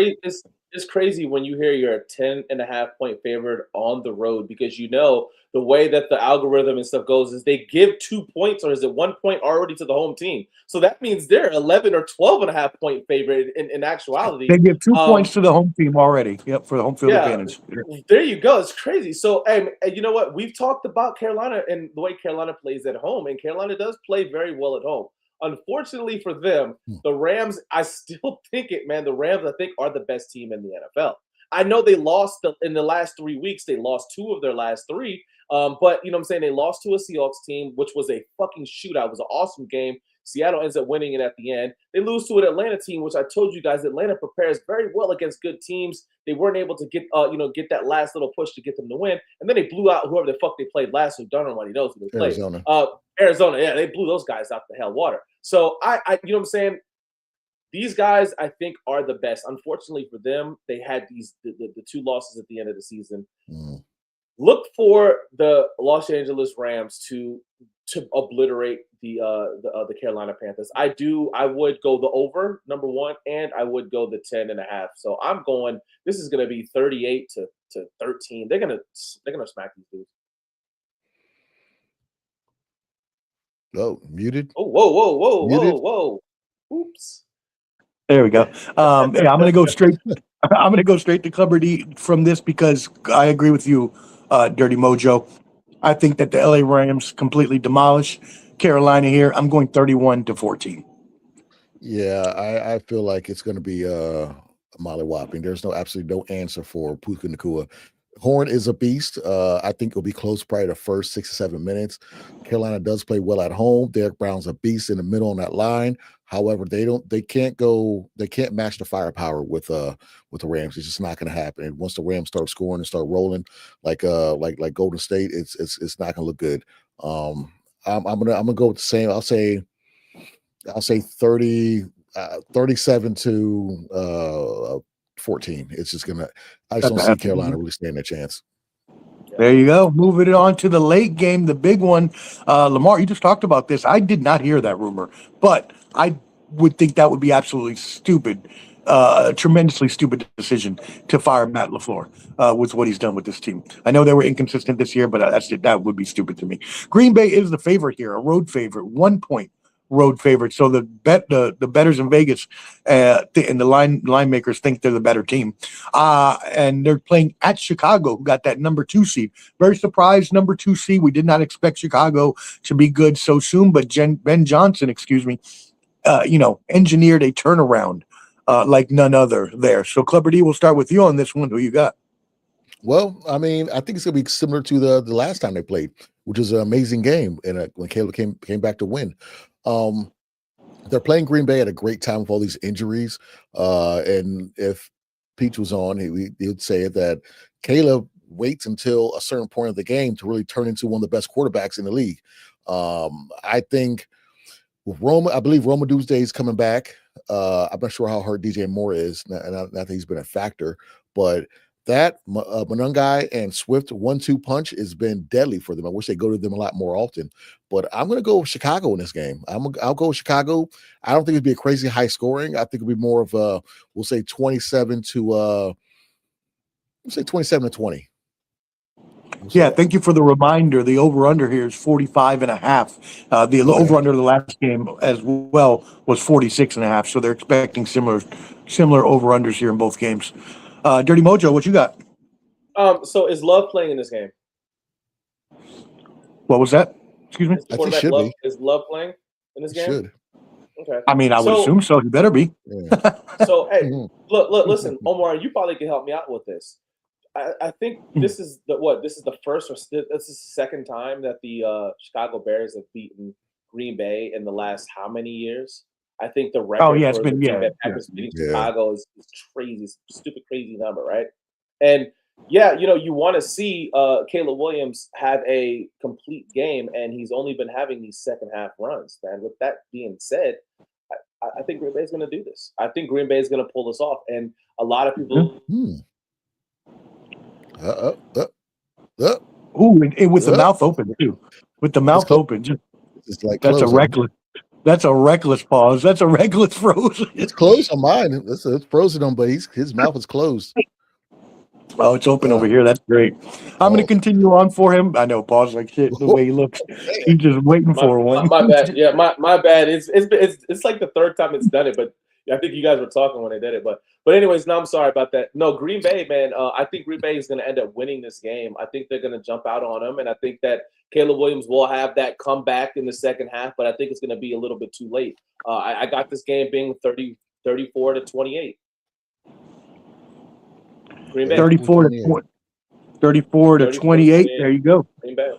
It's crazy when you hear you're a 10.5 point favorite on the road because the way that the algorithm and stuff goes is they give 2 points or is it 1 point already to the home team. So that means they're 11 or 12.5 point favorite in actuality. They give 2 points to the home team already. Yep, for the home field advantage. There you go. It's crazy. So, you know what? We've talked about Carolina and the way Carolina plays at home, and Carolina does play very well at home. Unfortunately for them, the Rams, I still think the Rams, I think, are the best team in the NFL. I know they lost in the last 3 weeks. They lost 2 of their last 3. But, you know what I'm saying? They lost to a Seahawks team, which was a fucking shootout. It was an awesome game. Seattle ends up winning it at the end. They lose to an Atlanta team, which I told you guys, Atlanta prepares very well against good teams. They weren't able to get that last little push to get them to win. And then they blew out whoever the fuck they played last week. Don't know what he knows who they played. Arizona, yeah, they blew those guys out the hell water. So I you know what I'm saying? These guys, I think, are the best. Unfortunately for them, they had the 2 losses at the end of the season. Look for the Los Angeles Rams to obliterate the Carolina Panthers. I would go the over, number 1, and I would go the 10.5. So I'm going. This is going to be 38 to 13. They're gonna smack these dudes. Oh, muted. Oh, whoa. Oops. There we go. I'm going to go straight. I'm going to go straight to Clubber D from this because I agree with you, Dirty Mojo. I think that the LA Rams completely demolish Carolina here. I'm going 31-14. Yeah, I feel like it's going to be a mollywhopping. There's absolutely no answer for Puka Nacua. Horn is a beast. I think it'll be close probably the first 6 or 7 minutes. Carolina does play well at home. Derek Brown's a beast in the middle on that line. However, they can't match the firepower with the Rams. It's just not going to happen. And once the Rams start scoring and start rolling like Golden State, it's not going to look good. I'm gonna go with the same. I'll say 37 to 14. It's just gonna. I just don't see Carolina really standing a chance. There you go. Moving it on to the late game, the big one. Lamar, you just talked about this. I did not hear that rumor, but I would think that would be absolutely stupid, a tremendously stupid decision to fire Matt LaFleur with what he's done with this team. I know they were inconsistent this year, but that would be stupid to me. Green Bay is the favorite here, a road favorite, 1 point road favorite. So the bettors in Vegas and the line makers think they're the better team. And they're playing at Chicago, who got that number 2 seed. Very surprised, number 2 seed. We did not expect Chicago to be good so soon, but Ben Johnson, engineered a turnaround like none other there. So Clubber D, we'll start with you on this one. Who you got? Well, I mean, I think it's gonna be similar to the last time they played, which was an amazing game, and when Caleb came back to win. They're playing Green Bay at a great time with all these injuries. And if Peach was on, he would say that Caleb waits until a certain point of the game to really turn into one of the best quarterbacks in the league. I think with Roma, I believe Roma Doomsday is coming back. I'm not sure how hurt DJ Moore is, not that he's been a factor, but that Monungai and Swift 1-2 punch has been deadly for them. I wish they go to them a lot more often, but I'm going to go with Chicago in this game. I'll go with Chicago. I don't think it'd be a crazy high scoring. I think it'll be more of we'll say 27 to 20. Yeah, thank you for the reminder. The over-under here is 45.5. The over-under the last game as well was 46.5. So they're expecting similar over-unders here in both games. Dirty Mojo, what you got? So is Love playing in this game? What was that? Excuse me? I think should Love, be. Is Love playing in this game? Should. Okay. I mean, I would assume so. He better be. Yeah. So, hey, look, listen, Omar, you probably can help me out with this. I think this is the first or this is the second time that the Chicago Bears have beaten Green Bay in the last how many years? I think the record it's been Packers beating Chicago is crazy, stupid, crazy number, right? And you want to see Caleb Williams have a complete game, and he's only been having these second half runs. Man, with that being said, I think Green Bay is going to do this. I think Green Bay is going to pull this off, and a lot of people. With the mouth open too. With the mouth open, just like that's a reckless. That's a reckless pause. That's a reckless frozen. It's closed on mine. It's frozen on, but his mouth is closed. Oh, it's open over here. That's great. I'm going to continue on for him. I know, pause like shit. The way he looks, he's just waiting for one. My bad. Yeah, my bad. It's like the third time it's done it, but I think you guys were talking when they did it. But anyways, no, I'm sorry about that. No, Green Bay, man. I think Green Bay is going to end up winning this game. I think they're going to jump out on them, and I think that Caleb Williams will have that comeback in the second half, but I think it's going to be a little bit too late. I got this game being 34 to 28. Green Bay. 34 to 28. There you go. Green Bay.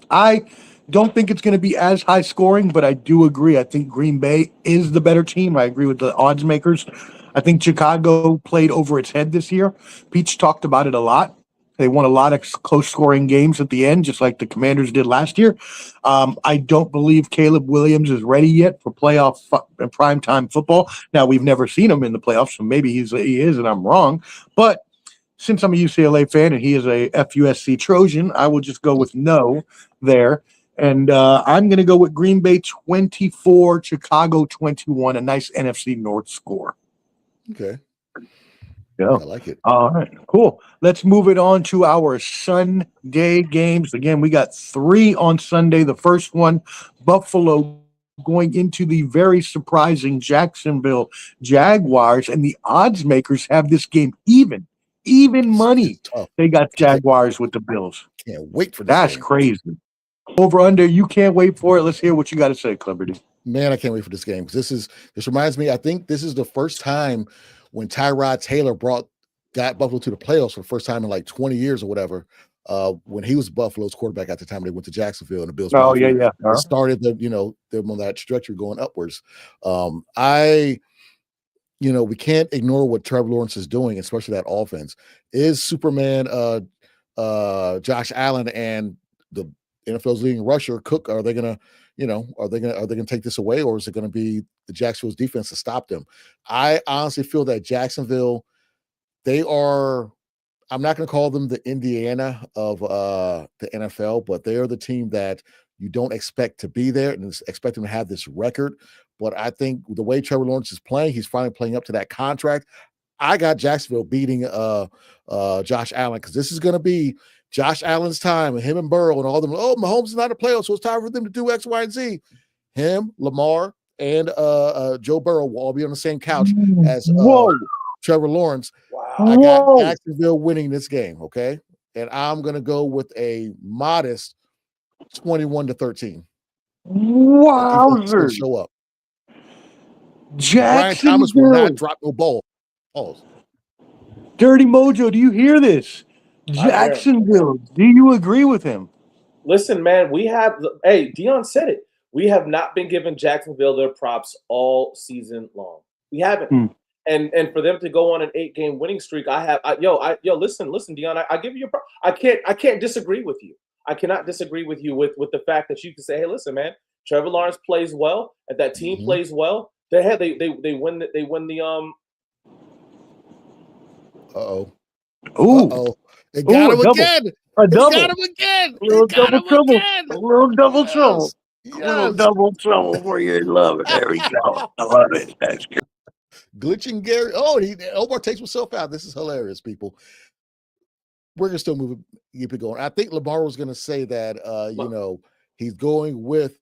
I don't think it's going to be as high scoring, but I do agree. I think Green Bay is the better team. I agree with the odds makers. I think Chicago played over its head this year. Peach talked about it a lot. They won a lot of close scoring games at the end, just like the Commanders did last year. I don't believe Caleb Williams is ready yet for playoff primetime football. Now, we've never seen him in the playoffs, so maybe he is, and I'm wrong. But since I'm a UCLA fan and he is a FUSC Trojan, I will just go with no there. And I'm going to go with Green Bay 24, Chicago 21, a nice NFC North score. Okay. Yeah. I like it. All right, cool. Let's move it on to our Sunday games. Again, we got 3 on Sunday. The first one, Buffalo going into the very surprising Jacksonville Jaguars, and the odds makers have this game even money. They got Jaguars with the Bills. Can't wait for this. That's game. Crazy. Over under, you can't wait for it. Let's hear what you got to say, Cleverty. Man, I can't wait for this game because this reminds me. I think this is the first time when Tyrod Taylor brought got Buffalo to the playoffs for the first time in like 20 years or whatever. When he was Buffalo's quarterback at the time, they went to Jacksonville and the Bills. Oh yeah. It started them on that trajectory going upwards. We can't ignore what Trevor Lawrence is doing, especially that offense. Is Superman Josh Allen and the NFL's leading rusher Cook, are they gonna take this away, or is it gonna be the Jacksonville's defense to stop them? I honestly feel that Jacksonville, they are, I'm not going to call them the Indiana of the NFL, but they are the team that you don't expect to be there and expect them to have this record. But I think the way Trevor Lawrence is playing, he's finally playing up to that contract. I got Jacksonville beating Josh Allen, because this is going to be Josh Allen's time, and him and Burrow and all them. Oh, Mahomes is not a player, so it's time for them to do X, Y, and Z. Him, Lamar, and Joe Burrow will all be on the same couch as Trevor Lawrence. Wow. I got Jacksonville winning this game, okay? And I'm going to go with a modest 21-13. Wowzer. Show up. Jacksonville. Brian Thomas will not drop no ball. Pause. Dirty Mojo, do you hear this? Jacksonville, do you agree with him? Listen, man, Dion said it. We have not been giving Jacksonville their props all season long. We haven't. And for them to go on an 8-game winning streak, listen, Dion, I give you I can't disagree with you. I cannot disagree with you with the fact that you can say, hey, listen, man, Trevor Lawrence plays well, and that team plays well. They win the Uh-oh. It got him again. A double. Got him again. A little double trouble. Again. A little double trouble. Yes. A little double trouble for your love. There we go. I love it. That's good. Glitching Gary. Omar takes himself out. This is hilarious, people. We're gonna still keep it going. I think Lamar was gonna say that he's going with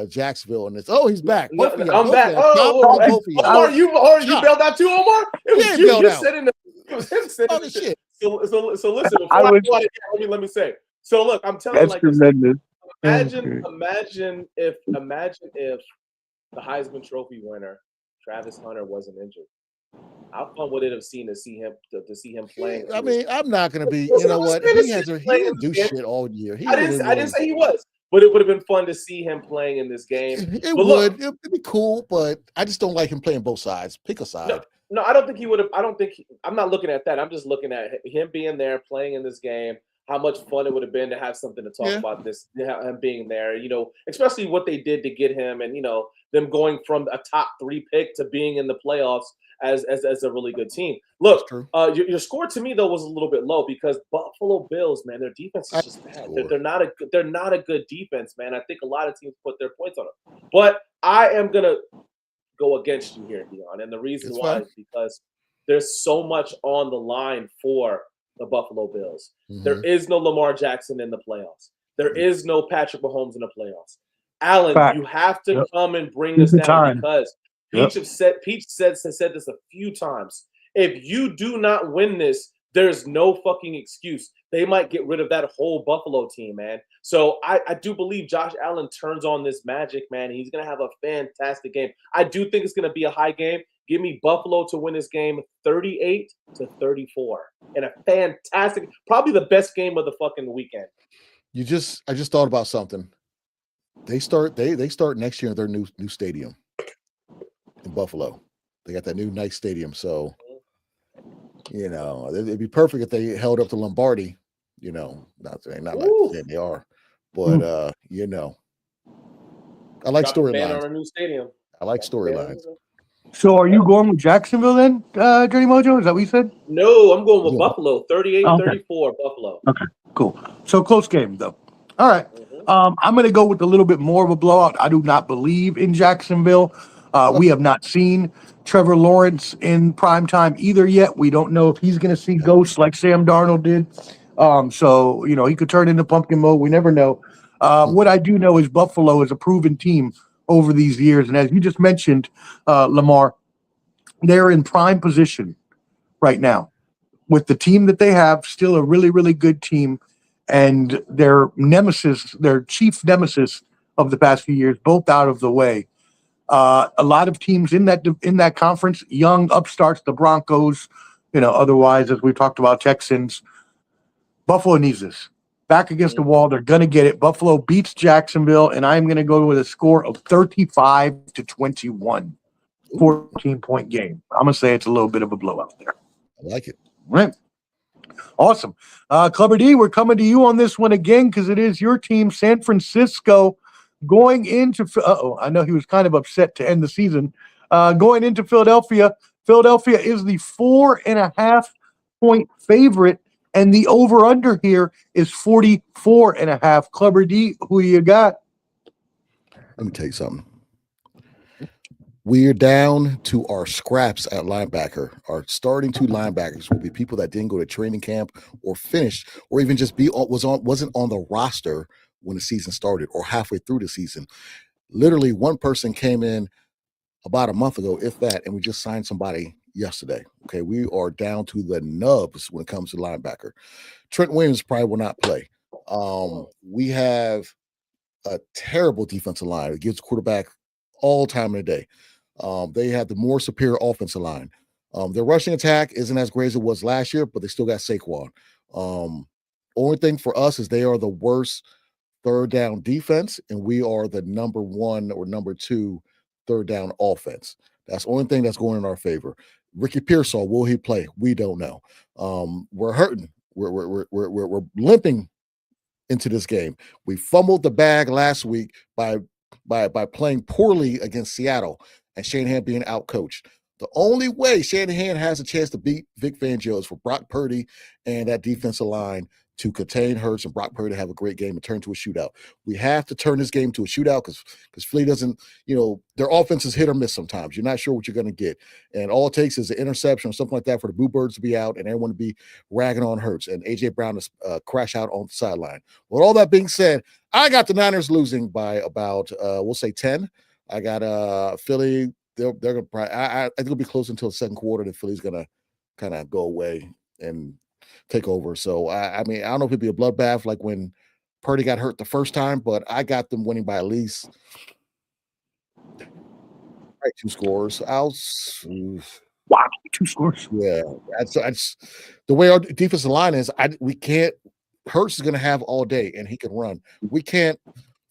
Jacksonville, and he's back. I'm back. Omar, you bailed out too, Omar? It was you. You said in the. It was him saying the shit. So listen. Before let me say. So look, I'm telling you like this. Imagine if the Heisman Trophy winner Travis Hunter wasn't injured. How fun would it have been to see him playing? I mean, I'm not going to be. You know what? He didn't do shit all year. I didn't say he was, but it would have been fun to see him playing in this game. It would. It'd be cool, but I just don't like him playing both sides. Pick a side. No, I don't think he would have. I'm not looking at that. I'm just looking at him being there, playing in this game. How much fun it would have been to have something to talk about this, him being there, especially what they did to get him, and them going from a top 3 pick to being in the playoffs as a really good team. Look, your score to me though was a little bit low because Buffalo Bills, man, their defense is just bad. They're not a good defense, man. I think a lot of teams put their points on them, but I am gonna go against you here, Dion, and the reason why is because there's so much on the line for the Buffalo Bills. There is no Lamar Jackson in the playoffs. There is no Patrick Mahomes in the playoffs. Allen, you have to come and bring this down because Peach said this a few times. If you do not win this, there's no fucking excuse. They might get rid of that whole Buffalo team, man. So I do believe Josh Allen turns on this magic, man. He's going to have a fantastic game. I do think it's going to be a high game. Give me Buffalo to win this game 38-34 in a fantastic, probably the best game of the fucking weekend. I just thought about something. They start next year in their new stadium in Buffalo. They got that new nice stadium, so it'd be perfect if they held up to Lombardi. Not like they are, but I like storylines. On a new stadium. I like storylines. So are you going with Jacksonville then, Dirty Mojo? Is that what you said? No, I'm going with Buffalo. 38-34, Buffalo. Okay, cool. So close game, though. All right. I'm going to go with a little bit more of a blowout. I do not believe in Jacksonville. We have not seen Trevor Lawrence in primetime either yet. We don't know if he's going to see ghosts like Sam Darnold did. So, he could turn into pumpkin mode. We never know. What I do know is Buffalo is a proven team over these years. And as you just mentioned, Lamar, they're in prime position right now with the team that they have, still a really, really good team. And their chief nemesis of the past few years, both out of the way. A lot of teams in that conference, young upstarts, the Broncos, Otherwise, as we've talked about, Texans, Buffalo needs this. Back against the wall, they're going to get it. Buffalo beats Jacksonville, and I'm going to go with a score of 35-21, 14-point game. I'm going to say it's a little bit of a blowout there. I like it. All right. Awesome. Clubber D, we're coming to you on this one again because it is your team, San Francisco, going into I know he was kind of upset to end the season. Going into Philadelphia. Philadelphia is the 4.5-point favorite, and the over-under here is 44.5. Clubber D, who you got? Let me tell you something. We're down to our scraps at linebacker. Our starting two linebackers will be people that didn't go to training camp or finished, or even just wasn't on the roster when the season started or halfway through the season. Literally, one person came in about a month ago, if that, and we just signed somebody yesterday. Okay, we are down to the nubs when it comes to linebacker. Trent Williams probably will not play. We have a terrible defensive line. It gives the quarterback all time of the day. They have the more superior offensive line. Their rushing attack isn't as great as it was last year, but they still got Saquon. Only thing for us is they are the worst third down defense, and we are the number one or number two third down offense. That's the only thing that's going in our favor. Ricky Pearsall, will he play? We don't know. We're hurting. We're limping into this game. We fumbled the bag last week by playing poorly against Seattle and Shanahan being outcoached. The only way Shanahan has a chance to beat Vic Fangio is for Brock Purdy and that defensive line to contain Hurts and Brock Purdy to have a great game and turn to a shootout. We have to turn this game to a shootout because Philly doesn't, their offense is hit or miss sometimes. You're not sure what you're going to get. And all it takes is an interception or something like that for the Bluebirds to be out and everyone to be ragging on Hurts and A.J. Brown to crash out on the sideline. With all that being said, I got the Niners losing by about, we'll say 10. I got Philly. They're going to probably, I think it'll be close until the second quarter that Philly's going to kind of go away and take over. So, I mean, I don't know if it'd be a bloodbath like when Purdy got hurt the first time, but I got them winning by at least 2 scores. Wow, 2 scores. Yeah, that's the way our defensive line is. We can't. Hurts is going to have all day, and he can run. We can't.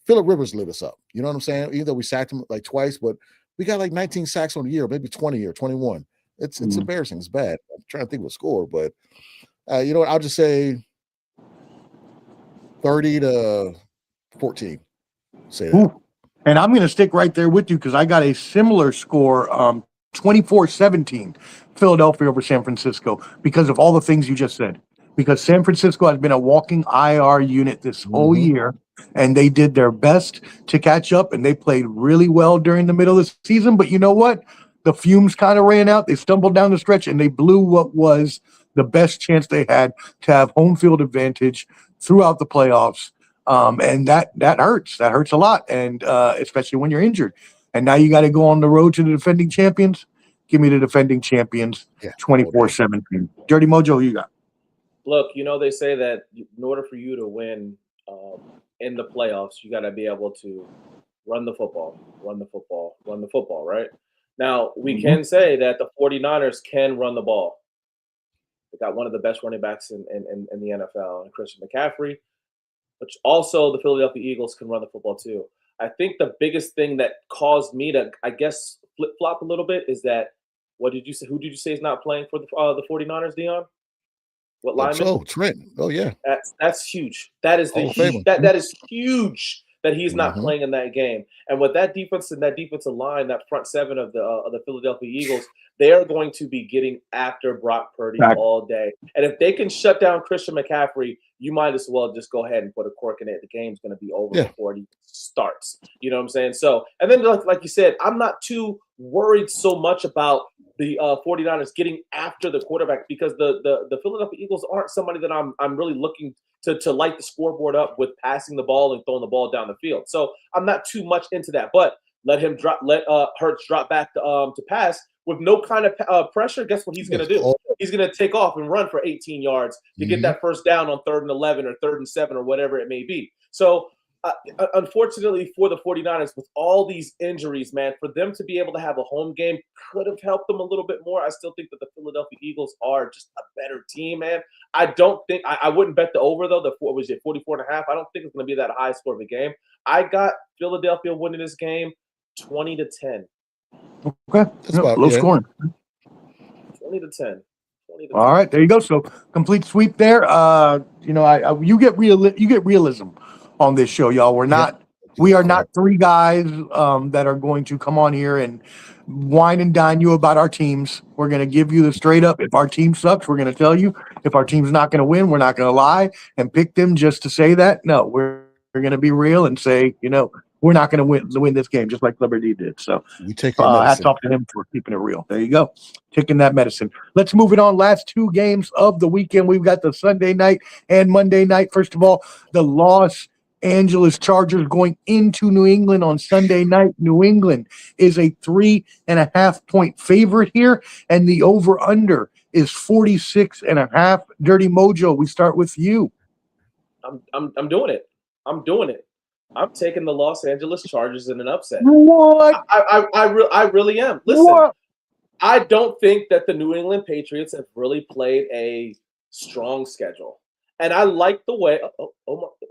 Phillip Rivers lit us up. You know what I'm saying? Even though we sacked him like twice, but we got like 19 sacks on the year, maybe 20 or 21. It's embarrassing. It's bad. I'm trying to think of a score, but you know what? I'll just say 30-14. Say that. Ooh. And I'm going to stick right there with you because I got a similar score, 24-17, Philadelphia over San Francisco, because of all the things you just said. Because San Francisco has been a walking IR unit this whole year, and they did their best to catch up, and they played really well during the middle of the season. But you know what? The fumes kind of ran out. They stumbled down the stretch, and they blew what was the best chance they had to have home field advantage throughout the playoffs. And that hurts. That hurts a lot, and especially when you're injured. And now you got to go on the road to the defending champions. Give me the defending champions, 24-17. Dirty Mojo, who you got? Look, they say that in order for you to win in the playoffs, you got to be able to run the football, right? Now, we can say that the 49ers can run the ball. They got one of the best running backs in the NFL, and Christian McCaffrey. But also the Philadelphia Eagles can run the football too. I think the biggest thing that caused me to, I guess, flip-flop a little bit is that, what did you say? Who did you say is not playing for the 49ers, Dion? What lineman? Oh, Trent. Oh, yeah. That's huge. That is that is huge that he's not playing in that game. And with that defense and that defensive line, that front seven of the Philadelphia Eagles, they are going to be getting after Brock Purdy all day. And if they can shut down Christian McCaffrey, you might as well just go ahead and put a cork in it. The game's going to be over before it even starts. You know what I'm saying? So, and then like you said, I'm not too worried so much about the 49ers getting after the quarterback because the Philadelphia Eagles aren't somebody that I'm really looking to light the scoreboard up with passing the ball and throwing the ball down the field. So I'm not too much into that. But let Hurts drop back to pass with no kind of pressure. Guess what he's going to do? He's going to take off and run for 18 yards to get that first down on 3rd and 11 or 3rd and 7 or whatever it may be. So unfortunately for the 49ers, with all these injuries, man, for them to be able to have a home game could have helped them a little bit more. I still think that the Philadelphia Eagles are just a better team, man. I don't think I wouldn't bet the over though. What was it, 44.5? I don't think it's going to be that high score of a game. I got Philadelphia winning this game 20-10. Okay, low scoring. 20-10. All right, there you go. So complete sweep there. You get realism on this show, y'all. We are not three guys that are going to come on here and wine and dine you about our teams. We're going to give you the straight up. If our team sucks, we're going to tell you. If our team's not going to win, we're not going to lie and pick them just to say that. No, we're going to be real and say, we're not going to win this game, just like Liberty did. So we take our medicine. Hats off to him for keeping it real. There you go, taking that medicine. Let's move it on. Last two games of the weekend. We've got the Sunday night and Monday night. First of all, the Los Angeles Chargers going into New England on Sunday night. New England is a 3.5 point favorite here, and the over/under is 46.5. Dirty Mojo, we start with you. I'm doing it. I'm taking the Los Angeles Chargers in an upset. What? I really am. Listen, what? I don't think that the New England Patriots have really played a strong schedule. And I like the way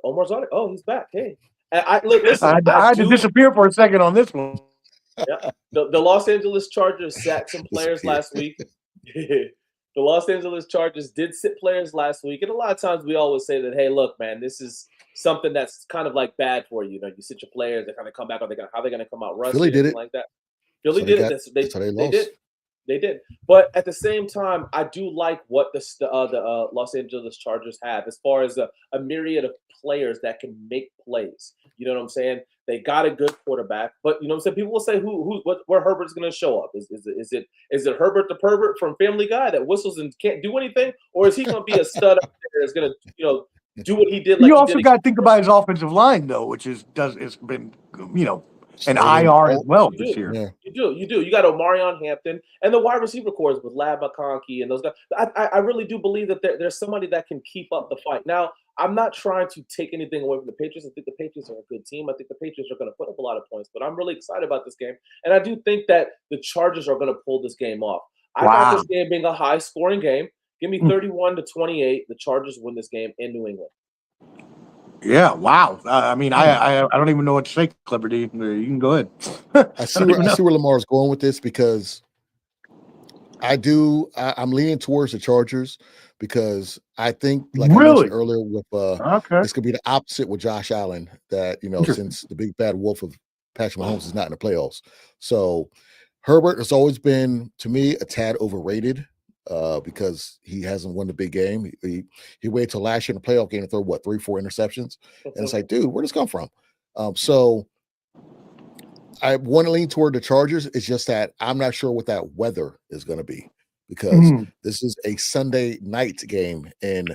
Omar's on it. Oh, he's back. Hey. Listen. I had to disappear for a second on this one. Yeah. The Los Angeles Chargers sat some players last week. The Los Angeles Chargers did sit players last week. And a lot of times we always say that, hey, look, man, this is something that's kind of like bad for you. You sit your players, they kind of come back. How are they going to come out rusty? Philly did it like that. Philly did it. They did. But at the same time, I do like what the Los Angeles Chargers have as far as a myriad of players that can make plays. You know what I'm saying? They got a good quarterback, but you know what I'm saying? People will say where Herbert's going to show up. Is it Herbert the pervert from Family Guy that whistles and can't do anything, or is he going to be a stud up there that's going to do what he did? You also got to think about his offensive line though, which it's been an IR as well this year. Yeah. You do. You got Omarion Hampton and the wide receiver corps with Lab McConkey and those guys. I really do believe that there's somebody that can keep up the fight. Now, I'm not trying to take anything away from the Patriots. I think the Patriots are a good team. I think the Patriots are going to put up a lot of points, but I'm really excited about this game. And I do think that the Chargers are going to pull this game off. I got this game being a high-scoring game. Give me 31-28. The Chargers win this game in New England. Yeah, wow. I don't even know what to say, Cleverdy. You can go ahead. I see where Lamar's going with this because I'm leaning towards the Chargers because I think, like I mentioned earlier, with this could be the opposite with Josh Allen. That since the big bad wolf of Patrick Mahomes is not in the playoffs, so Herbert has always been to me a tad overrated. Because he hasn't won the big game. He waited till last year in the playoff game to throw 3-4 interceptions. And it's like, dude, where'd this come from? So I want to lean toward the Chargers. It's just that I'm not sure what that weather is going to be because this is a Sunday night game in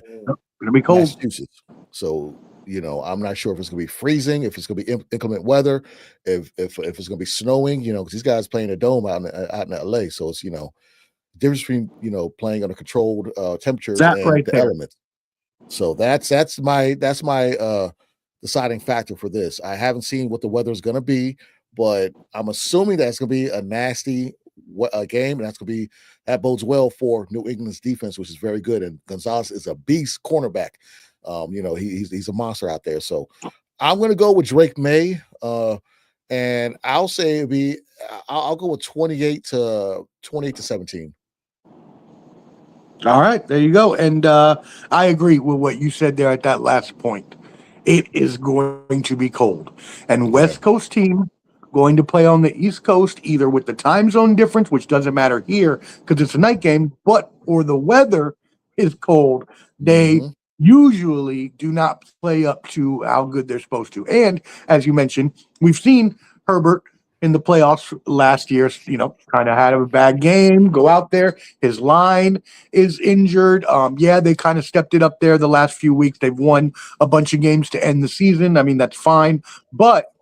Massachusetts. So, I'm not sure if it's going to be freezing, if it's going to be inclement weather, if it's going to be snowing, because these guys playing a dome out in LA. So it's, difference between playing under controlled temperatures and the elements. So that's my deciding factor for this. I haven't seen what the weather is going to be, but I'm assuming that it's going to be a nasty game, and that bodes well for New England's defense, which is very good. And Gonzalez is a beast cornerback. He's a monster out there. So I'm going to go with Drake May, and I'll say I'll go with 28-17. All right, there you go. And I agree with what you said there at that last point. It is going to be cold. And West Coast team going to play on the East Coast, either with the time zone difference, which doesn't matter here because it's a night game, or the weather is cold. They usually do not play up to how good they're supposed to. And as you mentioned, we've seen Herbert in the playoffs last year, kind of had a bad game, go out there. His line is injured. They kind of stepped it up there the last few weeks. They've won a bunch of games to end the season. I mean, that's fine. But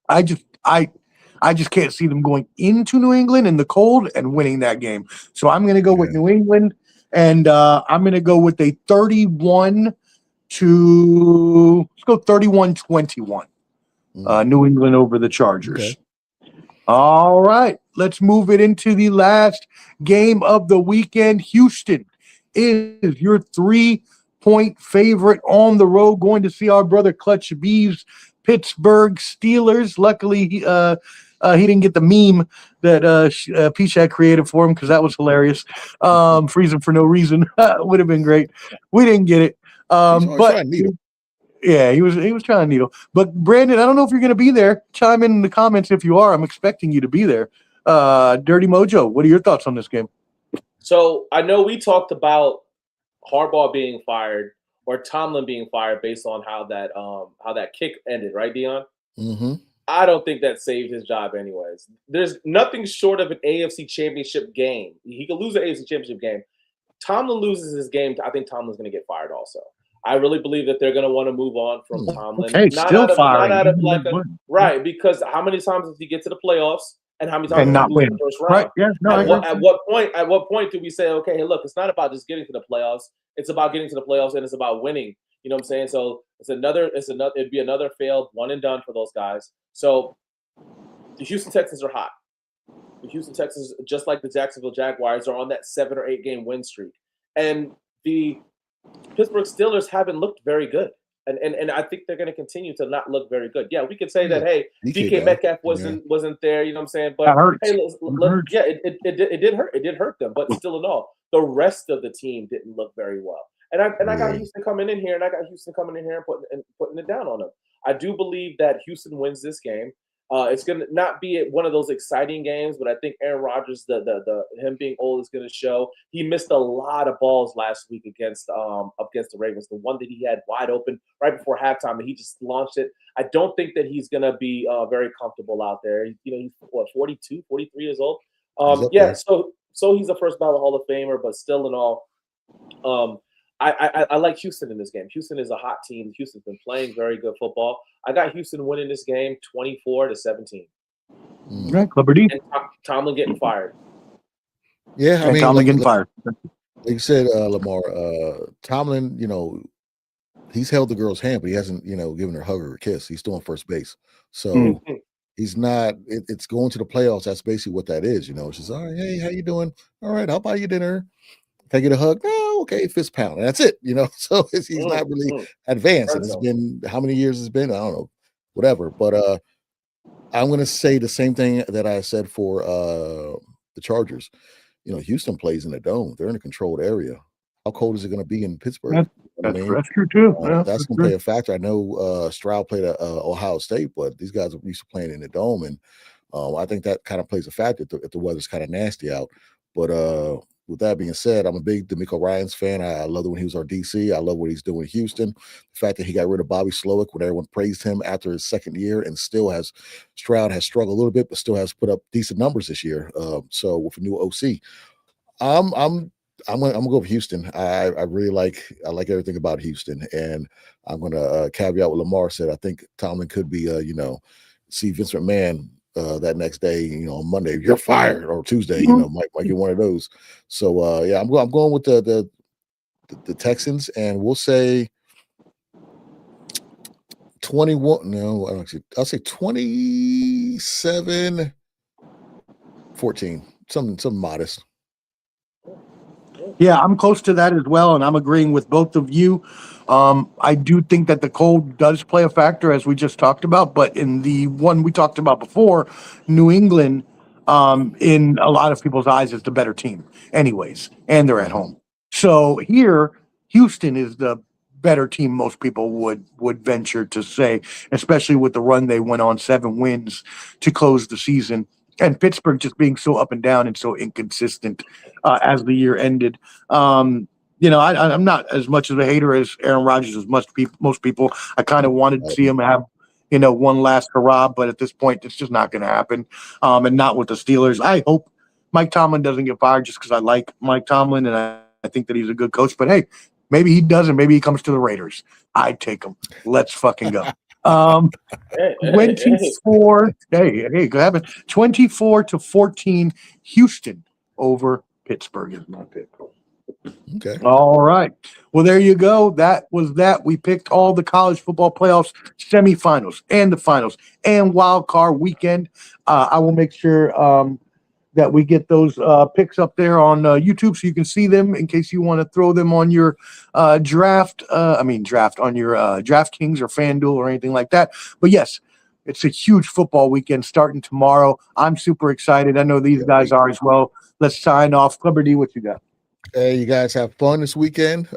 I just can't see them going into New England in the cold and winning that game. So I'm going to go with New England, and I'm going to go with a 31-28 to, let's go 31-21. New England over the Chargers. Okay. All right, let's move it into the last game of the weekend. Houston is your 3-point favorite on the road, going to see our brother Clutch Beeves, Pittsburgh Steelers. Luckily, he didn't get the meme that Pishak created for him, because that was hilarious. Freezing for no reason would have been great. We didn't get it. But yeah, he was trying to needle. But Brandon, I don't know if you're going to be there. Chime in the comments if you are. I'm expecting you to be there. Dirty Mojo, what are your thoughts on this game? So I know we talked about Harbaugh being fired or Tomlin being fired based on how that kick ended, right, Dion? Mm-hmm. I don't think that saved his job anyways. There's nothing short of an AFC championship game. He could lose an AFC championship game. Tomlin loses his game, I think Tomlin's going to get fired also. I really believe that they're going to want to move on from Tomlin. Okay, still firing. Right, because how many times does he get to the playoffs and how many times does he lose in the first round? Right, yeah, no, at what point do we say, okay, hey, look, it's not about just getting to the playoffs. It's about getting to the playoffs and it's about winning. You know what I'm saying? So it'd be another failed one and done for those guys. So the Houston Texans are hot. The Houston Texans, just like the Jacksonville Jaguars, are on that 7 or 8 game win streak. And the Pittsburgh Steelers haven't looked very good. And I think they're going to continue to not look very good. Yeah, we could say that, hey, DK Metcalf wasn't there, you know what I'm saying? But hey, it did hurt. It did hurt them. But still in all, the rest of the team didn't look very well. And I got Houston coming in here, and putting it down on them. I do believe that Houston wins this game. It's going to not be one of those exciting games, but I think Aaron Rodgers, him being old, is going to show. He missed a lot of balls last week against the Ravens. The one that he had wide open right before halftime, and he just launched it. I don't think that he's going to be very comfortable out there. He's 42, 43 years old. So he's a first ballot Hall of Famer, but still in all, I like Houston in this game. Houston is a hot team. Houston's been playing very good football. I got Houston winning this game 24-17. Right, Clubber D. And Tomlin getting fired. Yeah, I mean, Tomlin getting fired. Like you said, Lamar, Tomlin, he's held the girl's hand, but he hasn't, given her a hug or a kiss. He's still on first base. So he's not, it's going to the playoffs. That's basically what that is, She's, all right, hey, how you doing? All right, I'll buy you dinner. Can I get a hug? No, okay, fist pound. And that's it, So he's not really advanced. And it's been, how many years it's been? I don't know, whatever. But I'm going to say the same thing that I said for the Chargers. Houston plays in a dome. They're in a controlled area. How cold is it going to be in Pittsburgh? That's true too. That's going to play a factor. I know Stroud played at Ohio State, but these guys are used to playing in the dome, and I think that kind of plays a factor if the weather's kind of nasty out. But with that being said, I'm a big DeMeco Ryans fan. I love it when he was our DC. I love what he's doing in Houston. The fact that he got rid of Bobby Slowick when everyone praised him after his second year, and Stroud has struggled a little bit, but still has put up decent numbers this year. So with a new OC, I'm gonna go with Houston. I really like everything about Houston, and I'm gonna caveat what Lamar said. I think Tomlin could be see Vince McMahon that next day, on Monday, you're fired, or Tuesday, might get one of those. So I'm going with the Texans, and we'll say 21. No, I'll say 27-14. Something modest. Yeah, I'm close to that as well, and I'm agreeing with both of you. I do think that the cold does play a factor, as we just talked about, but in the one we talked about before, New England, in a lot of people's eyes, is the better team anyways, and they're at home. So here, Houston is the better team, most people would venture to say, especially with the run they went on, 7 wins to close the season. And Pittsburgh just being so up and down and so inconsistent as the year ended. I'm not as much of a hater as Aaron Rodgers as most people. I kind of wanted to see him have, one last hurrah, but at this point, it's just not going to happen. And not with the Steelers. I hope Mike Tomlin doesn't get fired just because I like Mike Tomlin and I think that he's a good coach. But hey, maybe he doesn't. Maybe he comes to the Raiders. I'd take him. Let's fucking go. 24. Hey, go ahead. 24-14. Houston over Pittsburgh is my pick. Okay. All right. Well, there you go. That was that. We picked all the college football playoffs, semifinals, and the finals, and wild card weekend. I will make sure that we get those picks up there on YouTube so you can see them in case you want to throw them on your draft on your DraftKings or FanDuel or anything like that. But yes, it's a huge football weekend starting tomorrow. I'm super excited. I know these guys are as well. Let's sign off. Clubber D, what you got? Hey, you guys have fun this weekend.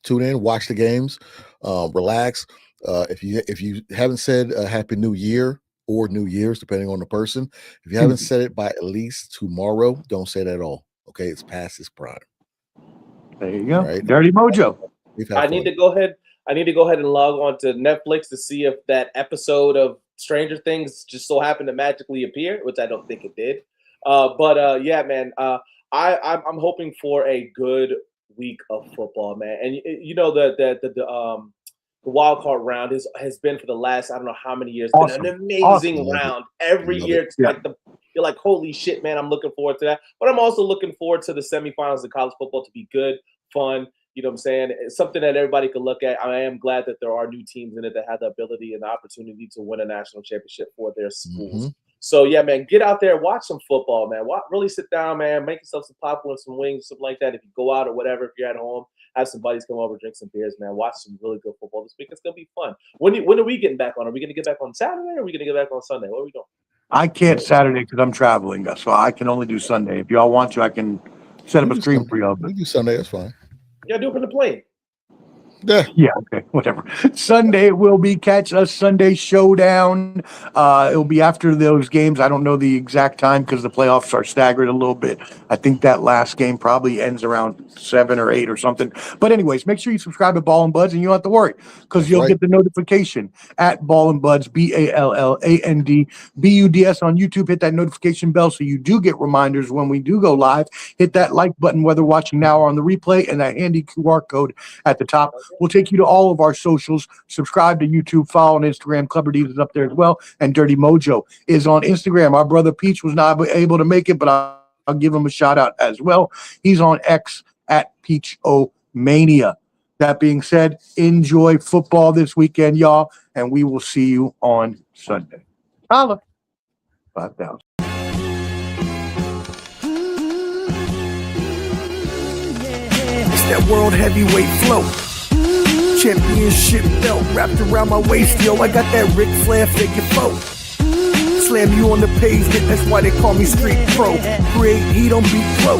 Tune in, watch the games, relax. If you haven't said Happy New Year or New Year's, depending on the person, if you haven't said it by at least tomorrow, don't say it at all. Okay, it's past its prime. There you go. Right. Dirty Mojo. I need to go ahead and log on to Netflix to see if that episode of Stranger Things just so happened to magically appear, which I don't think it did. Yeah, man. I'm hoping for a good week of football, man. And you know the wild card round has been for the last I don't know how many years. Awesome. Been an amazing round every year. You're like, holy shit, man! I'm looking forward to that. But I'm also looking forward to the semifinals of college football to be good, fun. You know what I'm saying? It's something that everybody can look at. I am glad that there are new teams in it that have the ability and the opportunity to win a national championship for their schools. Mm-hmm. So, yeah, man, get out there, watch some football, man. Really sit down, man. Make yourself some popcorn, some wings, something like that. If you go out or whatever, if you're at home, have some buddies come over, drink some beers, man. Watch some really good football this week. It's going to be fun. When are we getting back on? Are we going to get back on Saturday or are we going to get back on Sunday? What are we doing? I can't Saturday because I'm traveling, so I can only do Sunday. If y'all want to, I can set up a stream for y'all. We do Sunday, that's fine. Yeah, do it from the plane. Yeah, okay, whatever. Sunday will be Catch Us Sunday Showdown. It'll be after those games. I don't know the exact time because the playoffs are staggered a little bit. I think that last game probably ends around 7 or 8 or something. But anyways, make sure you subscribe to Ball and Buds and you don't have to worry because you'll get the notification at Ball and Buds, BALLANDBUDS on YouTube. Hit that notification bell so you do get reminders when we do go live. Hit that like button whether watching now or on the replay and that handy QR code at the top. We'll take you to all of our socials. Subscribe to YouTube, follow on Instagram. Clubber D is up there as well. And Dirty Mojo is on Instagram. Our brother Peach was not able to make it, but I'll give him a shout out as well. He's on X at PeachOmania. That being said, enjoy football this weekend, y'all, and we will see you on Sunday. Holla. 5,000. It's that world heavyweight flow. Championship belt wrapped around my waist, yo. I got that Ric Flair figure foe. Slam you on the pavement, that's why they call me Street Pro. Create heat on beat flow.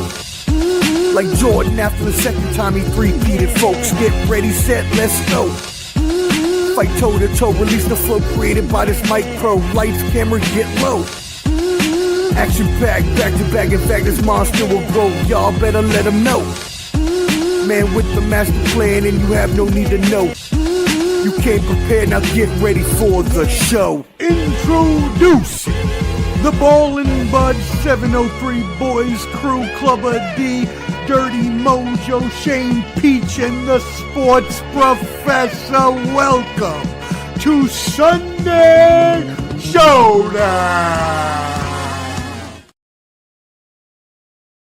Like Jordan after the second time he three-peated, folks. Get ready, set, let's go. Fight toe to toe, release the flow created by this mic pro. Lights, camera, get low. Action packed, back to back. In fact, this monster will grow. Y'all better let him know. Man with the master plan and you have no need to know. You came prepared, now get ready for the show. Introducing the Ball and Bud 703 Boys Crew, Clubber D, Dirty Mojo, Shane Peach, and the Sports Professor. Welcome to Sunday Showdown.